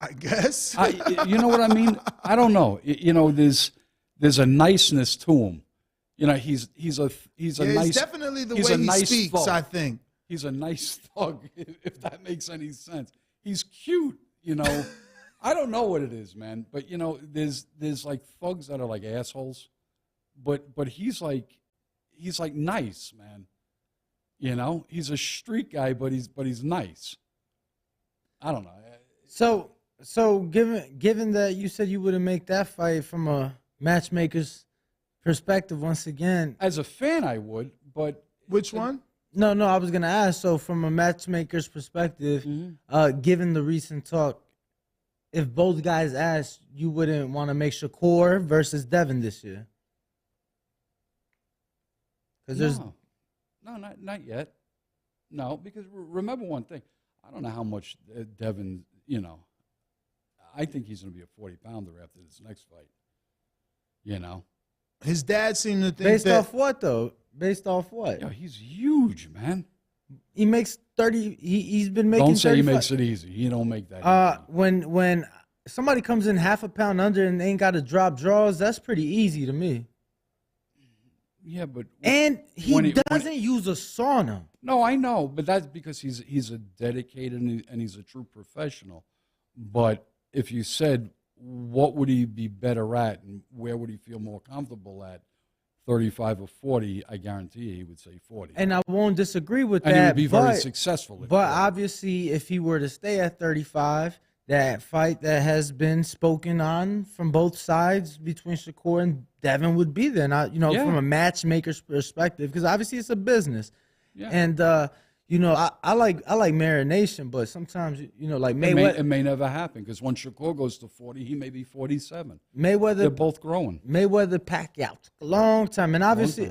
I guess.
You know what I mean? I don't know. There's a niceness to him. He's a nice.
It's definitely the way he speaks.
Thug.
I think
he's a nice thug. If that makes any sense, he's cute. I don't know what it is, man. But there's like thugs that are like assholes, but he's like nice, man. He's a street guy, but he's nice. I don't know.
So given that you said you wouldn't make that fight from a matchmaker's perspective, once again,
as a fan, I would. But
which one?
No, I was gonna ask. So from a matchmaker's perspective, given the recent talk, if both guys asked, you wouldn't want to make Shakur versus Devin this year? Because
no, not yet. No, because remember one thing. I don't know how much Devin. I think he's going to be a 40-pounder after this next fight.
His dad seemed to think
based off what though? Based off what?
He's huge, man.
He makes 30. He's been making.
Don't say
35.
he makes it easy. He don't make that. Easy.
When somebody comes in half a pound under and they ain't got to drop draws, that's pretty easy to me.
Yeah, but
he doesn't use a sauna.
No, I know, but that's because he's a dedicated and he's a true professional. But if you said what would he be better at and where would he feel more comfortable at, 35 or 40, I guarantee he would say 40.
And I won't disagree with that.
And he would be very successful.
But obviously, if he were to stay at 35, that fight that has been spoken on from both sides between Shakur and Devin would be there. Not, from a matchmaker's perspective, because obviously it's a business.
Yeah.
And, You know, I like marination, but sometimes like
It may never happen because once Shakur goes to 40, he may be 47. They're
Mayweather
both growing.
Pacquiao took a long time, and obviously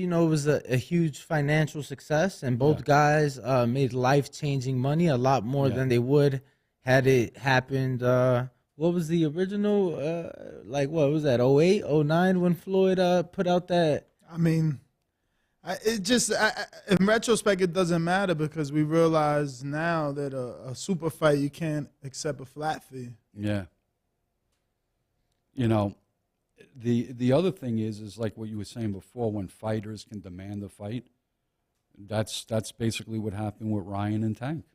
it was a huge financial success, and both guys made life-changing money, a lot more than they would had it happened. What was the original? What was that? 08, 09 when Floyd put out that.
I mean, in retrospect, it doesn't matter because we realize now that a super fight, you can't accept a flat fee.
Yeah. You know, the other thing is like what you were saying before, when fighters can demand a fight, that's basically what happened with Ryan and Tank.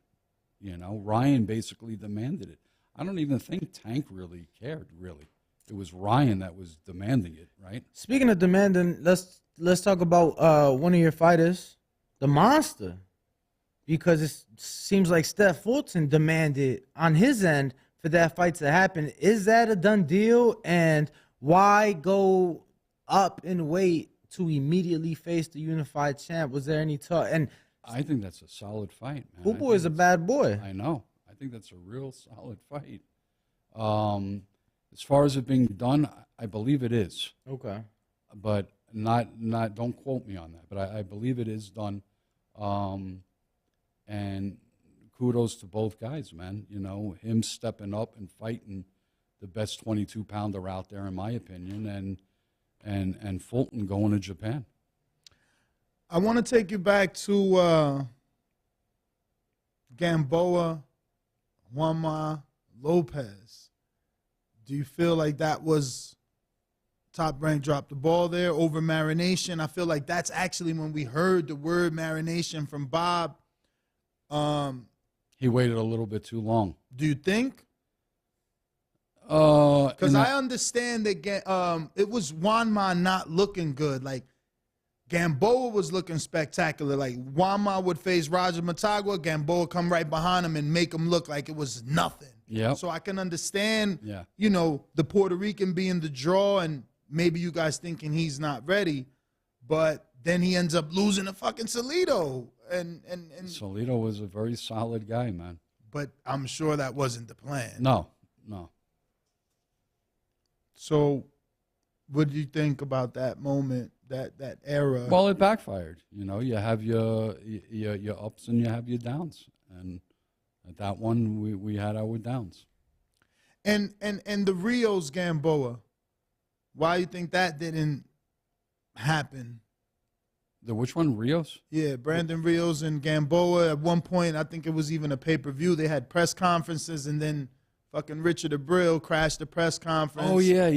You know, Ryan basically demanded it. I don't even think Tank really cared, really. It was Ryan that was demanding it, right?
Speaking of demanding, let's talk about one of your fighters, the Monster, because it seems like Steph Fulton demanded on his end for that fight to happen. Is that a done deal? And why go up in weight to immediately face the unified champ? Was there any talk? And
I think that's a solid fight, man.
Fubu is a bad boy.
I know. I think that's a real solid fight. As far as it being done, I believe it is.
Okay.
But not don't quote me on that, but I believe it is done. And kudos to both guys, man. You know, him stepping up and fighting the best 22-pounder out there, in my opinion, and Fulton going to Japan.
I want to take you back to Gamboa, Teofimo Lopez. Do you feel like that was Top Rank dropped the ball there over marination? I feel like that's actually when we heard the word marination from Bob.
He waited a little bit too long.
Do you think? Because I understand that it was Teofimo not looking good. Like, Gamboa was looking spectacular. Like, Teofimo would face Roger Matagua, Gamboa come right behind him and make him look like it was nothing.
Yeah.
So I can understand, you know, the Puerto Rican being the draw and maybe you guys thinking he's not ready, but then he ends up losing to fucking Salido. And
Salido was a very solid guy, man.
But I'm sure that wasn't the plan.
No.
So what do you think about that moment, that era?
Well, it backfired. You know, you have your ups and you have your downs. And at that one, we had our downs.
And the Rios Gamboa, why you think that didn't happen?
The which one, Rios?
Yeah, Brandon Rios and Gamboa. At one point, I think it was even a pay-per-view. They had press conferences, and then fucking Richard Abril crashed the press conference.
Oh, yeah.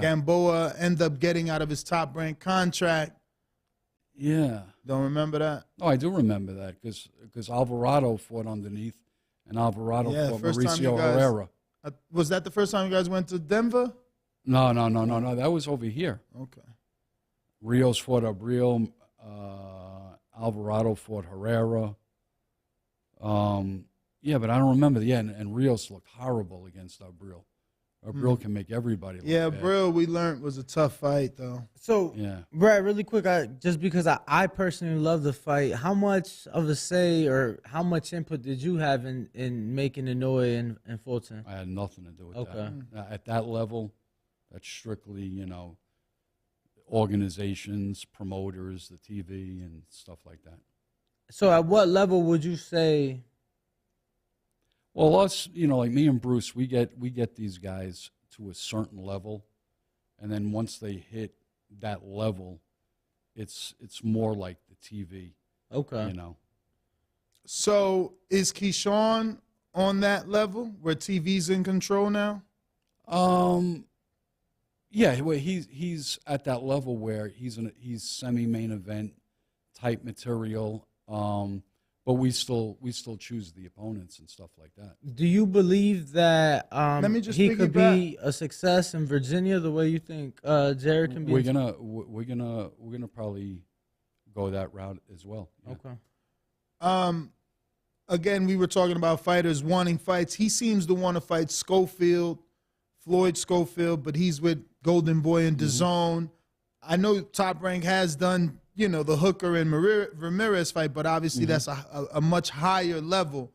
Gamboa ended up getting out of his Top Rank contract.
Yeah.
Don't remember that?
Oh, I do remember that because Alvarado fought underneath, and Alvarado fought Mauricio Herrera.
Was that the first time you guys went to Denver?
No. That was over here.
Okay.
Rios fought Abril. Alvarado fought Herrera. Yeah, but I don't remember. Yeah, and Rios looked horrible against Abril. Abril can make everybody look bad.
Abril, we learned, was a tough fight, though.
So, Brad, really quick, just because I personally love the fight, how much of a say or how much input did you have in making Inoue and Fulton?
I had nothing to do with that. At that level, that's strictly, you know, organizations, promoters, the TV, and stuff like that.
So at what level would you say?
Well, us, you know, like me and Bruce, we get these guys to a certain level, and then once they hit that level, it's more like the TV.
Okay.
You know.
So is Keyshawn on that level where TV's in control now?
Yeah, well, he's at that level where he's semi-main event type material. But we still choose the opponents and stuff like that.
Do you believe that he could be a success in Virginia the way you think Jared can be?
We're gonna probably go that route as well. Yeah.
Okay.
Again, we were talking about fighters wanting fights. He seems to want to fight Floyd Schofield, but he's with Golden Boy and DAZN. I know Top Rank has done you know, the Hooker and Ramirez fight, but obviously that's a much higher level.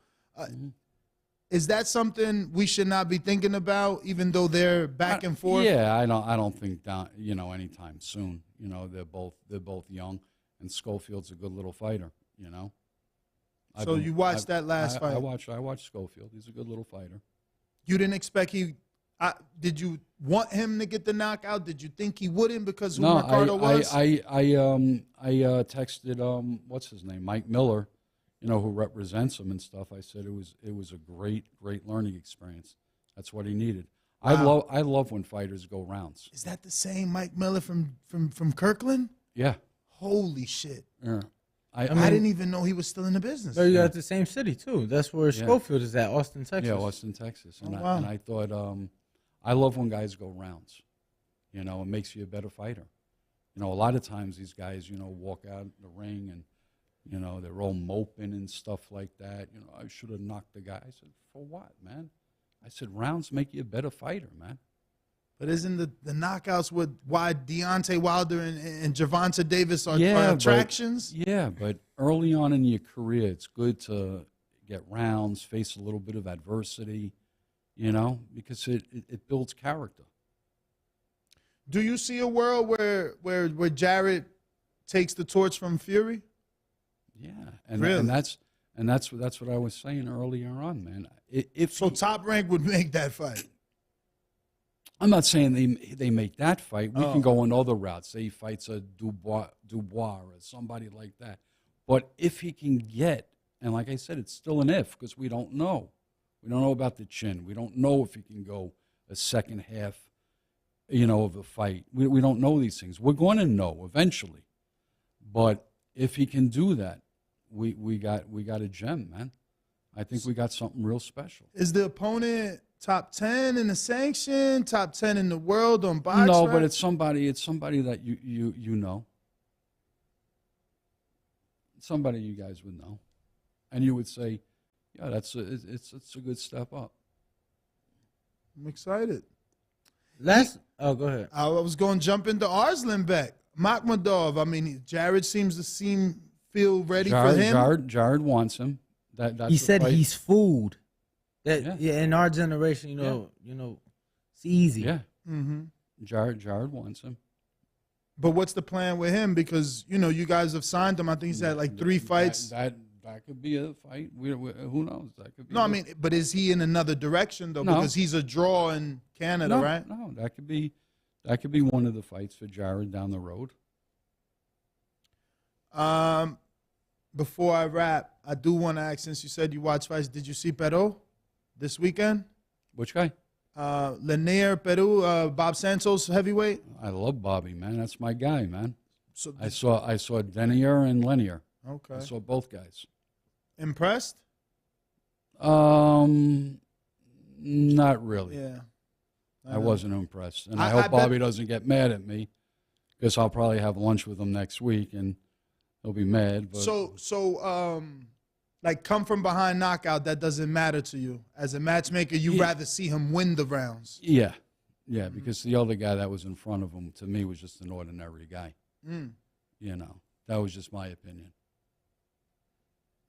Is that something we should not be thinking about, even though they're back and forth?
Yeah, I don't think down, you know, anytime soon. You know, they're both young, and Schofield's a good little fighter. You know.
So you watched that last fight?
I watched Schofield. He's a good little fighter.
You didn't expect did you want him to get the knockout? Did you think he wouldn't because who Ricardo was?
I texted what's his name, Mike Miller, you know, who represents him and stuff. I said it was a great learning experience. That's what he needed.
Wow.
I love when fighters go rounds.
Is that the same Mike Miller from Kirkland?
Yeah.
Holy shit.
Yeah.
I didn't even know he was still in the business.
So you got the same city too. That's where Schofield is at, Austin, Texas.
Yeah, Austin, Texas. And,
wow.
and I thought, I love when guys go rounds. You know, it makes you a better fighter. You know, a lot of times these guys, you know, walk out in the ring and, you know, they're all moping and stuff like that. You know, I should have knocked the guy. I said, for what, man? I said, rounds make you a better fighter, man.
But isn't the knockouts why Deontay Wilder and Gervonta Davis are attractions?
But early on in your career, it's good to get rounds, face a little bit of adversity, you know, because it builds character.
Do you see a world where Jarrett takes the torch from Fury?
Yeah, and
really?
and that's what I was saying earlier on, man. If
Top Rank would make that fight.
I'm not saying they make that fight. We can go on other routes. Say he fights a Dubois or somebody like that. But if he can get, and like I said, it's still an if because we don't know. We don't know about the chin. We don't know if he can go a second half, you know, of a fight. We don't know these things. We're going to know eventually. But if he can do that, we got a gem, man. I think we got something real special.
Is the opponent top 10 in the sanction, top 10 in the world on box?
No, but it's somebody that you know. Somebody you guys would know. And you would say, yeah, it's a good step up.
I'm excited.
Go ahead.
I was going to jump into Arslanbek, Makhmudov. I mean, Jared seems to feel ready for him.
Jared wants him. That's
he said
fight.
He's food. In our generation, you know, it's easy.
Yeah. Mm-hmm. Jared wants him.
But what's the plan with him? Because, you know, you guys have signed him. I think he's had like 3 fights.
That could be a fight. Who knows? That could be.
No, I mean, but is he in another direction though? No. Because he's a draw in Canada, right?
No, that could be one of the fights for Jared down the road.
Before I wrap, I do want to ask, since you said you watch fights, did you see Peru this weekend?
Which guy?
Lanier, Peru, Bob Santos heavyweight.
I love Bobby, man. That's my guy, man.
So
I saw Denier and Lanier.
Okay.
I saw both guys.
Impressed?
Not really.
Yeah.
I wasn't impressed. And I hope Bobby doesn't get mad at me because I'll probably have lunch with him next week and he'll be mad. But
So, like come from behind knockout, that doesn't matter to you. As a matchmaker, you rather see him win the rounds.
Yeah. Yeah, because the other guy that was in front of him, to me, was just an ordinary guy. You know, that was just my opinion.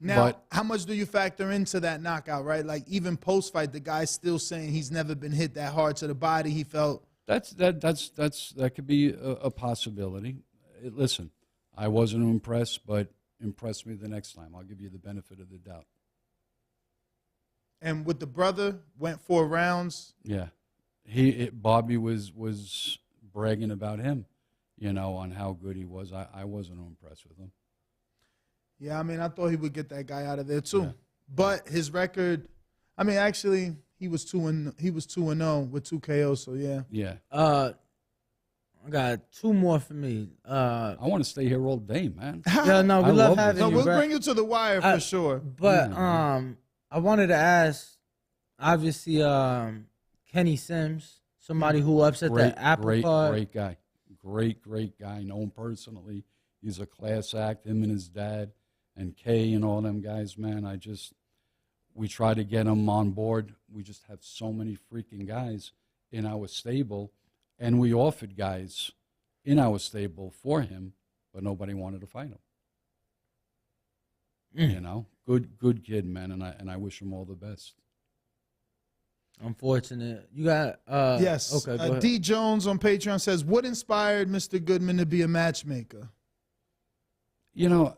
Now, how much do you factor into that knockout, right? Like even post-fight, the guy's still saying he's never been hit that hard to the body. He felt
that could be a possibility. Listen, I wasn't impressed, but impress me the next time. I'll give you the benefit of the doubt.
And with the brother, went 4 rounds.
Yeah, Bobby was bragging about him, you know, on how good he was. I wasn't impressed with him.
Yeah, I mean, I thought he would get that guy out of there too.
Yeah.
But his record, I mean, actually, he was 2-0 with 2 KOs. So yeah.
Yeah.
I got 2 more for me.
I want to stay here all day, man.
Yeah, no, we love having you.
No, we'll bring you to the wire for sure.
But I wanted to ask, obviously, Kenny Sims, somebody who upset the apple cart.
Great guy. Great guy. Know him personally. He's a class act, him and his dad. And Kay and all them guys, man, we try to get them on board. We just have so many freaking guys in our stable, and we offered guys in our stable for him, but nobody wanted to fight him.
Mm.
You know, good kid, man, and I wish him all the best.
Unfortunate. You got
yes.
Okay, go ahead.
D Jones on Patreon says, what inspired Mr. Goodman to be a matchmaker?
You know,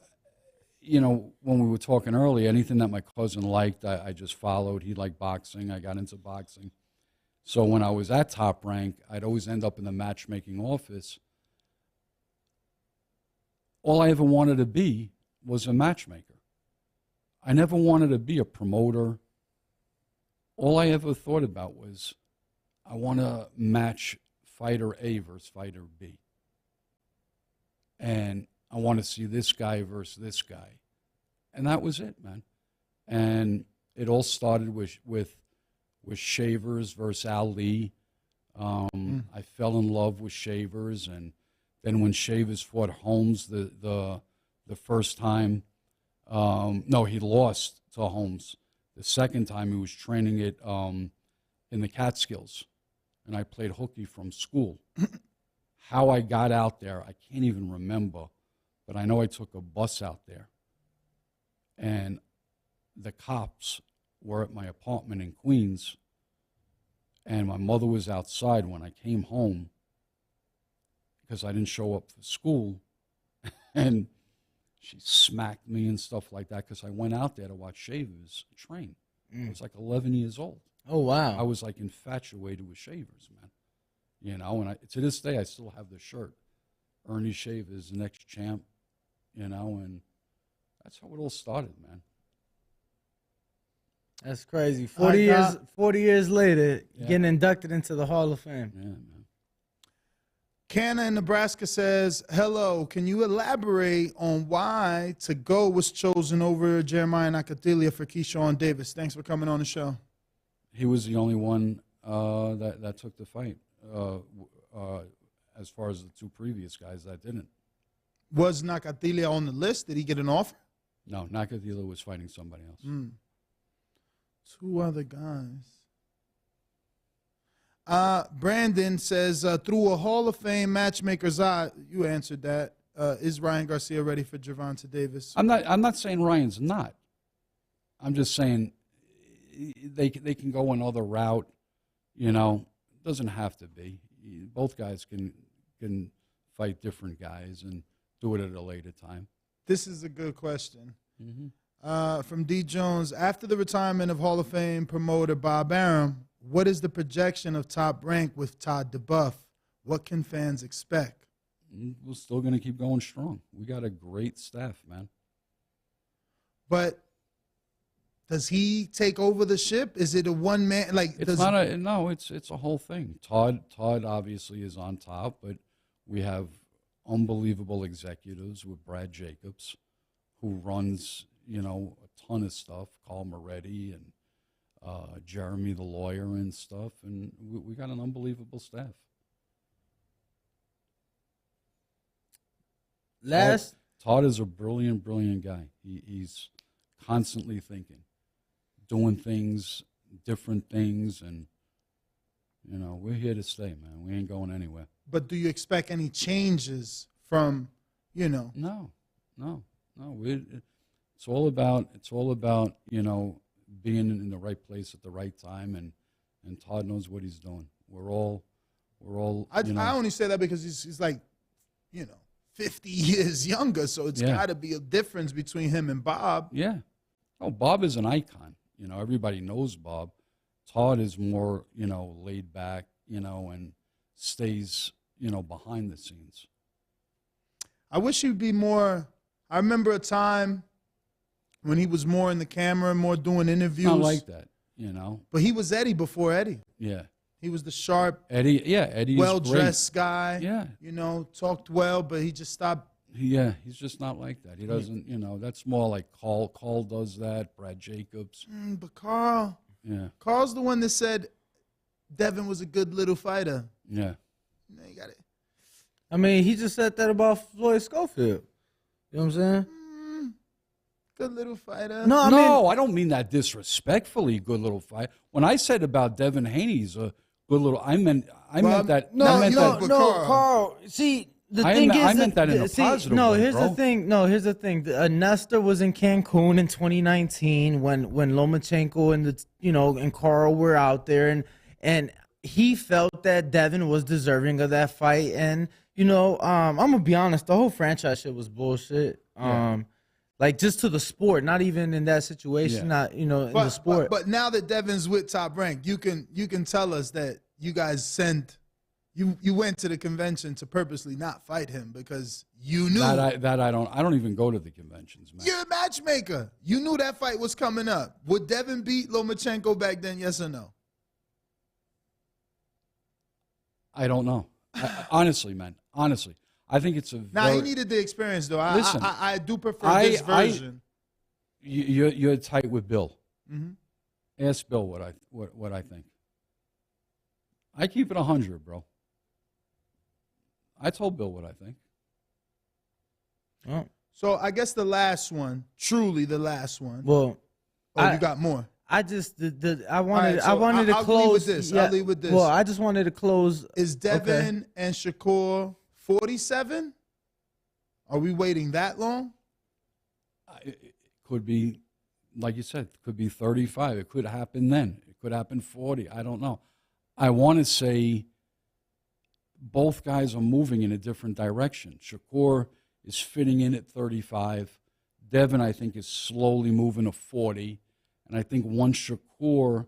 when we were talking earlier, anything that my cousin liked, I just followed. He liked boxing. I got into boxing. So when I was at Top Rank, I'd always end up in the matchmaking office. All I ever wanted to be was a matchmaker. I never wanted to be a promoter. All I ever thought about was, I want to match fighter A versus fighter B. And I want to see this guy versus this guy. And that was it, man. And it all started with Shavers versus Ali. I fell in love with Shavers, and then when Shavers fought Holmes the first time, no, he lost to Holmes. The second time he was training it in the Catskills, and I played hooky from school. How I got out there, I can't even remember, but I know I took a bus out there, and the cops were at my apartment in Queens, and my mother was outside when I came home because I didn't show up for school, and she smacked me and stuff like that because I went out there to watch Shavers train. I was like 11 years old.
Oh, wow.
I was like infatuated with Shavers, man. You know, and to this day, I still have the shirt. Ernie Shavers, the next champ, you know, and that's how it all started, man.
That's crazy. 40 years later, getting inducted into the Hall of Fame.
Yeah, man.
Canna in Nebraska says, hello, can you elaborate on why To Go was chosen over Jeremiah Nakatilia for Keyshawn Davis? Thanks for coming on the show.
He was the only one that took the fight, as far as the two previous guys that didn't.
Was Nakatilia on the list? Did he get an offer?
No, Nakatilia was fighting somebody else.
Two other guys. Brandon says, through a Hall of Fame matchmaker's eye, you answered that. Is Ryan Garcia ready for Gervonta Davis?
I'm not saying Ryan's not. I'm just saying they can go another route. You know, it doesn't have to be. Both guys can fight different guys and do it at a later time.
This is a good question. From D. Jones, after the retirement of Hall of Fame promoter Bob Arum, what is the projection of Top Rank with Todd DeBuff? What can fans expect?
We're still going to keep going strong. We got a great staff, man.
But does he take over the ship? Is it a one man? Like
it's not a no. It's a whole thing. Todd obviously is on top, but we have unbelievable executives with Brad Jacobs, who runs a ton of stuff. Carl Moretti and Jeremy the lawyer and stuff, and we got an unbelievable staff. Todd is a brilliant guy. He's constantly thinking, doing things, different things, and we're here to stay, man. We ain't going anywhere.
But do you expect any changes from,
No. It's all about being in the right place at the right time, and Todd knows what he's doing. We're all.
I only say that because he's like, 50 years younger, so it's got to be a difference between him and Bob.
Yeah. Oh, Bob is an icon. Everybody knows Bob. Todd is more, laid back, and stays, behind the scenes.
I wish he'd be more. I remember a time when he was more in the camera, more doing interviews.
Not like that,
But he was Eddie before Eddie.
Yeah.
He was the sharp,
Eddie
well-dressed guy.
Yeah.
Talked well, but he just stopped.
Yeah, he's just not like that. He doesn't, that's more like Carl. Carl does that, Brad Jacobs.
But Carl.
Yeah.
Carl's the one that said Devin was a good little fighter.
Yeah.
You got it.
I mean, he just said that about Floyd Schofield. You know what I'm saying?
Good little fighter.
No,
I don't mean that disrespectfully. Good little fight. When I said about Devin Haney's a good little, I meant that.
No, Carl. See, The thing is,
I meant that in a positive
no,
way,
here's
bro.
the thing. No, here's the thing. Nestor was in Cancun in 2019 when Lomachenko and and Carl were out there, and he felt that Devin was deserving of that fight. And I'm gonna be honest, the whole franchise shit was bullshit. Like just to the sport, not even in that situation, not in the sport.
But now that Devin's with Top Rank, you can tell us that you guys sent. You went to the convention to purposely not fight him because you knew
I don't even go to the conventions, man.
You're a matchmaker. You knew that fight was coming up. Would Devin beat Lomachenko back then? Yes or no?
I don't know. Honestly, man. Honestly, I think it's a.
Now he needed the experience though.
Listen,
I do prefer this version.
You're tight with Bill.
Mm-hmm.
Ask Bill what I think. I keep it 100, bro. I told Bill what I think.
Oh.
So I guess the last one, truly the last one.
Well,
you got more.
I just I wanted
Right, so
to
I'll
close
leave with this.
Yeah,
I'll leave with this.
Well, I just wanted to close.
Is Devin and Shakur 47? Are we waiting that long?
It could be, like you said, it could be 35. It could happen then. It could happen 40. I don't know. I want to say both guys are moving in a different direction. Shakur is fitting in at 35. Devin, I think, is slowly moving to 40. And I think once Shakur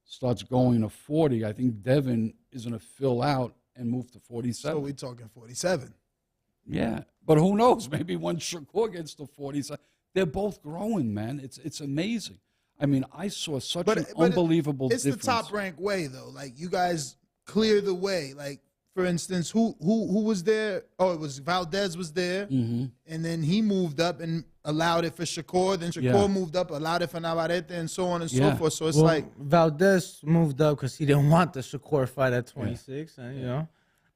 starts going to 40, I think Devin is going to fill out and move to 47.
So we're talking 47.
Yeah. But who knows? Maybe once Shakur gets to 47, they're both growing, man. It's amazing. I mean, I saw such an unbelievable difference.
It's the Top Rank way, though. Like, you guys clear the way. Like, for instance, who was there? Oh, it was Valdez was there.
Mm-hmm.
And then he moved up and allowed it for Shakur. Then Shakur moved up, allowed it for Navarrete, and so on and so forth. So it's like
Valdez moved up because he didn't want the Shakur fight at 26. And,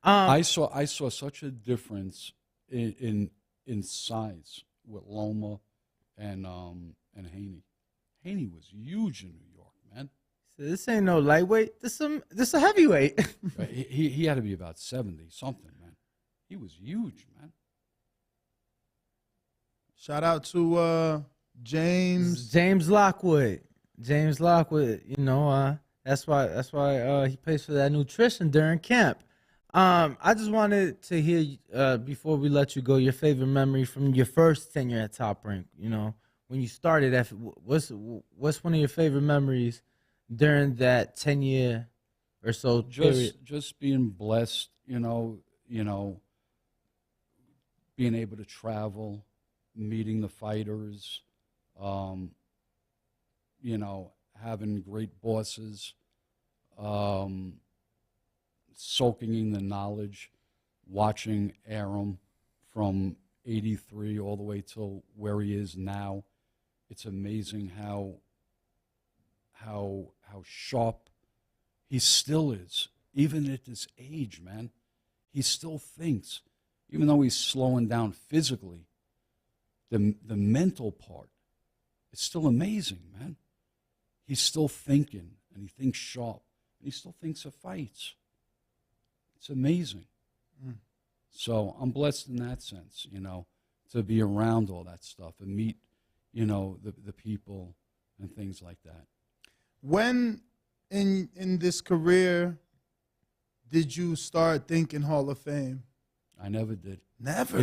I saw such a difference in size with Loma and Haney. Haney was huge in New York, man.
So this ain't no lightweight. This a heavyweight.
Right. He had to be about 70 something, man. He was huge, man.
Shout out to
James Lockwood. James Lockwood. That's why he pays for that nutrition during camp. I just wanted to hear before we let you go your favorite memory from your first tenure at Top Rank. When you started, what's one of your favorite memories during that 10-year or so period?
Just being blessed, being able to travel, meeting the fighters, having great bosses, soaking in the knowledge, watching Arum from 83 all the way till where he is now. It's amazing how sharp he still is, even at this age, man. He still thinks, even though he's slowing down physically. The mental part is still amazing, man. He's still thinking, and he thinks sharp, and he still thinks of fights. It's amazing. So I'm blessed in that sense, to be around all that stuff and meet, the people and things like that. When
in this career did you start thinking Hall of Fame?
I never did.
Never.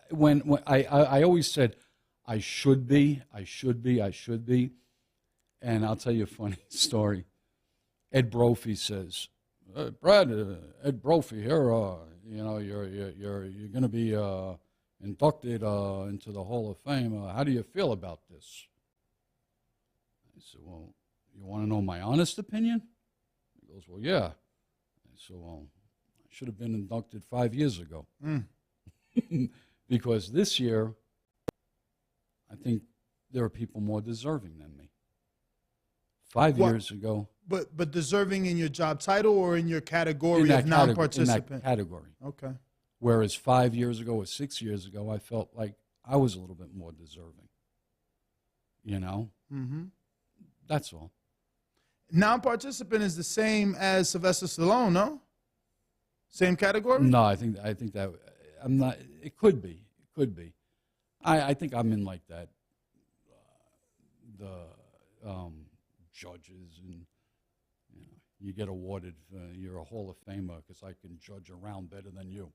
When I always said I should be, and I'll tell you a funny story. Ed Brophy says, Brad, Ed Brophy here, you're going to be inducted into the Hall of Fame. How do you feel about this? I said, well, you want to know my honest opinion? He goes, well, yeah. I said, well, I should have been inducted 5 years ago. Because this year, I think there are people more deserving than me. 5 years ago.
But deserving in your job title or in your category of non-participant?
In that category.
Okay.
Whereas 5 years ago or 6 years ago, I felt like I was a little bit more deserving.
Mm-hmm.
That's all.
Non-participant is the same as Sylvester Stallone, no? Same category?
No, I think that I'm not. It could be. It could be. I think I'm in like that. The judges, and you get awarded. You're a Hall of Famer because I can judge a round better than you.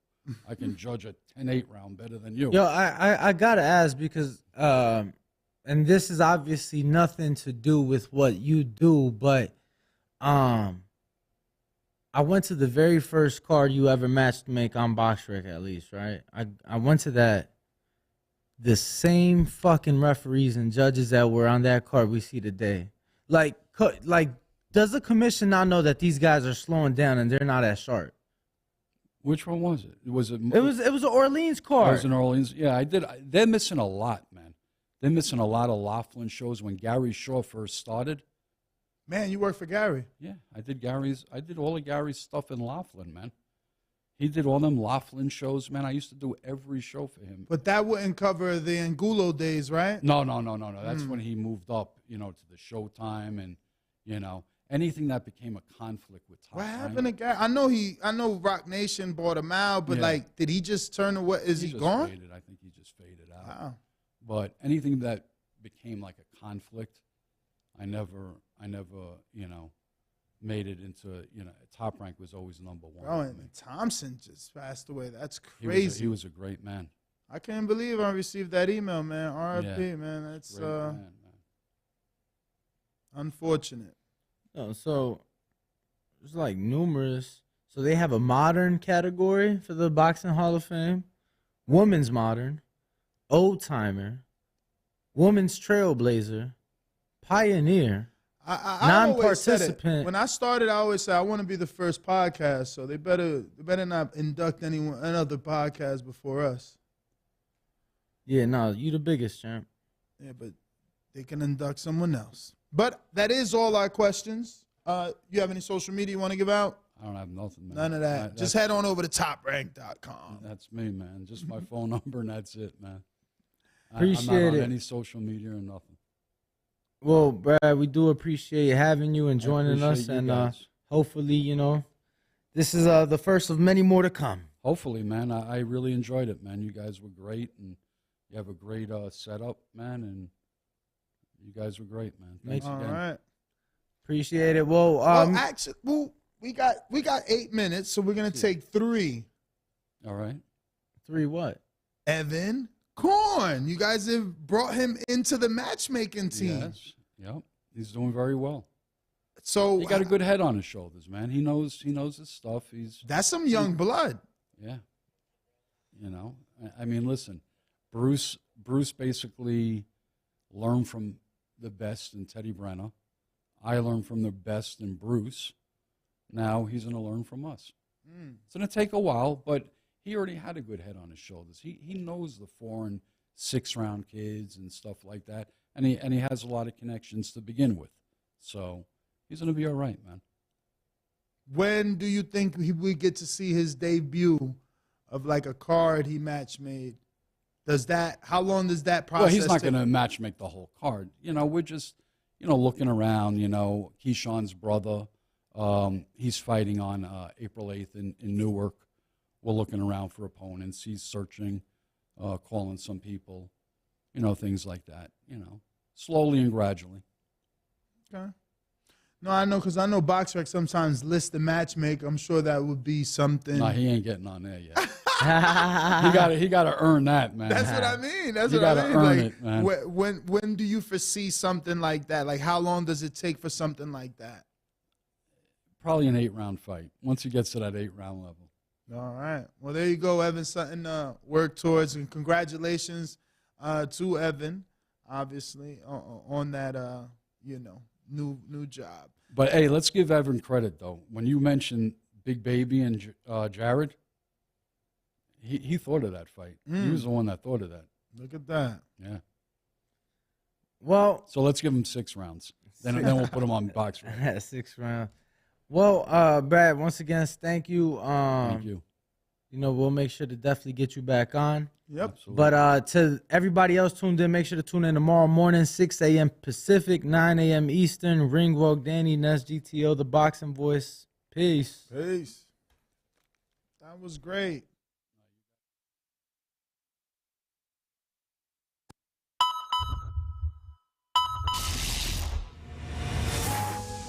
I can judge a 10-8 round better than you.
Yo, I gotta ask because and this is obviously nothing to do with what you do, but I went to the very first card you ever matched make on BoxRec, at least, right? I went to that. The same fucking referees and judges that were on that card we see today. Like, does the commission not know that these guys are slowing down and they're not as sharp?
Which one was it?
It was an Orleans card.
It was in Orleans. Yeah, I did. They're missing a lot, man. They're missing a lot of Laughlin shows when Gary Shaw first started.
Man, you work for Gary.
Yeah, I did all of Gary's stuff in Laughlin, man. He did all them Laughlin shows, man. I used to do every show for him.
But that wouldn't cover the Angulo days, right?
No. That's when he moved up, to the Showtime and, anything that became a conflict with Top
What
Rank.
happened to Gary? I know Rock Nation bought him out, but did he just turn away? Is he
just
gone?
Faded. I think he just faded out.
Wow.
But anything that became like a conflict, I never, made it into, Top Rank was always number one.
Bro, and Thompson just passed away. That's crazy.
He was a great man.
I can't believe I received that email, man. RFP, man. That's
Great man.
unfortunate.
No, so there's like numerous. So they have a modern category for the Boxing Hall of Fame, women's modern, old timer, women's trailblazer, pioneer.
I always said it.
Non-participant.
When I started, I always said I want to be the first podcast, so they better not induct another podcast before us.
Yeah, no, you the biggest, champ.
Yeah, but they can induct someone else. But that is all our questions. You have any social media you want to give out?
I don't have nothing, man.
None of that. Just head on over to toprank.com.
That's me, man. Just my phone number and that's it, man.
Appreciate
I'm not on
it.
any social media or nothing.
Well, Brad, we do appreciate having you and joining us,
appreciate you
and
guys.
hopefully, this is the first of many more to come.
Hopefully, man. I really enjoyed it, man. You guys were great, and you have a great setup, man, and you guys were great, man. Thanks
All
again.
right.
Appreciate it. Well,
Actually, we got 8 minutes, so we're gonna take 3.
All right.
3 what?
Evan Korn. You guys have brought him into the matchmaking team.
Yes. Yep. He's doing very well.
So
He got a good head on his shoulders, man. He knows his stuff.
that's some young blood.
Yeah. I mean, listen, Bruce basically learned from the best in Teddy Brenner. I learned from the best in Bruce. Now he's going to learn from us. It's going to take a while, but he already had a good head on his shoulders. He knows the 4 and 6 round kids and stuff like that, and he has a lot of connections to begin with. So he's going to be all right, man.
When do you think we get to see his debut of like a card he match made? How long does that process
Well, he's not
take?
going to match make the whole card. We're just, looking around, Keyshawn's brother, he's fighting on April 8th in Newark. We're looking around for opponents. He's searching, calling some people, things like that, slowly and gradually.
Okay. No, I know, because I know BoxRec sometimes lists the matchmaker. I'm sure that would be something.
No, he ain't getting on there yet. he got to earn that, man.
That's what I mean. That's
You
what I
gotta
mean.
earn
Like,
it, man.
when do you foresee something like that? Like, how long does it take for something like that?
Probably an 8-round fight once he gets to that 8-round level.
All right. Well, there you go, Evan. Something to work towards, and congratulations to Evan, obviously, on that new job.
But hey, let's give Evan credit though. When you mentioned Big Baby and Jared, he thought of that fight. He was the one that thought of that.
Look at that.
Yeah.
Well,
So let's give him 6 rounds. Then we'll put him on box.
6 round. Well, Brad, once again, thank you.
Thank you.
We'll make sure to definitely get you back on.
Yep.
Absolutely.
But to everybody else tuned in, make sure to tune in tomorrow morning, 6 a.m. Pacific, 9 a.m. Eastern. Ringwalk, Danny, Ness, GTO, the Boxing Voice. Peace.
Peace. That was great.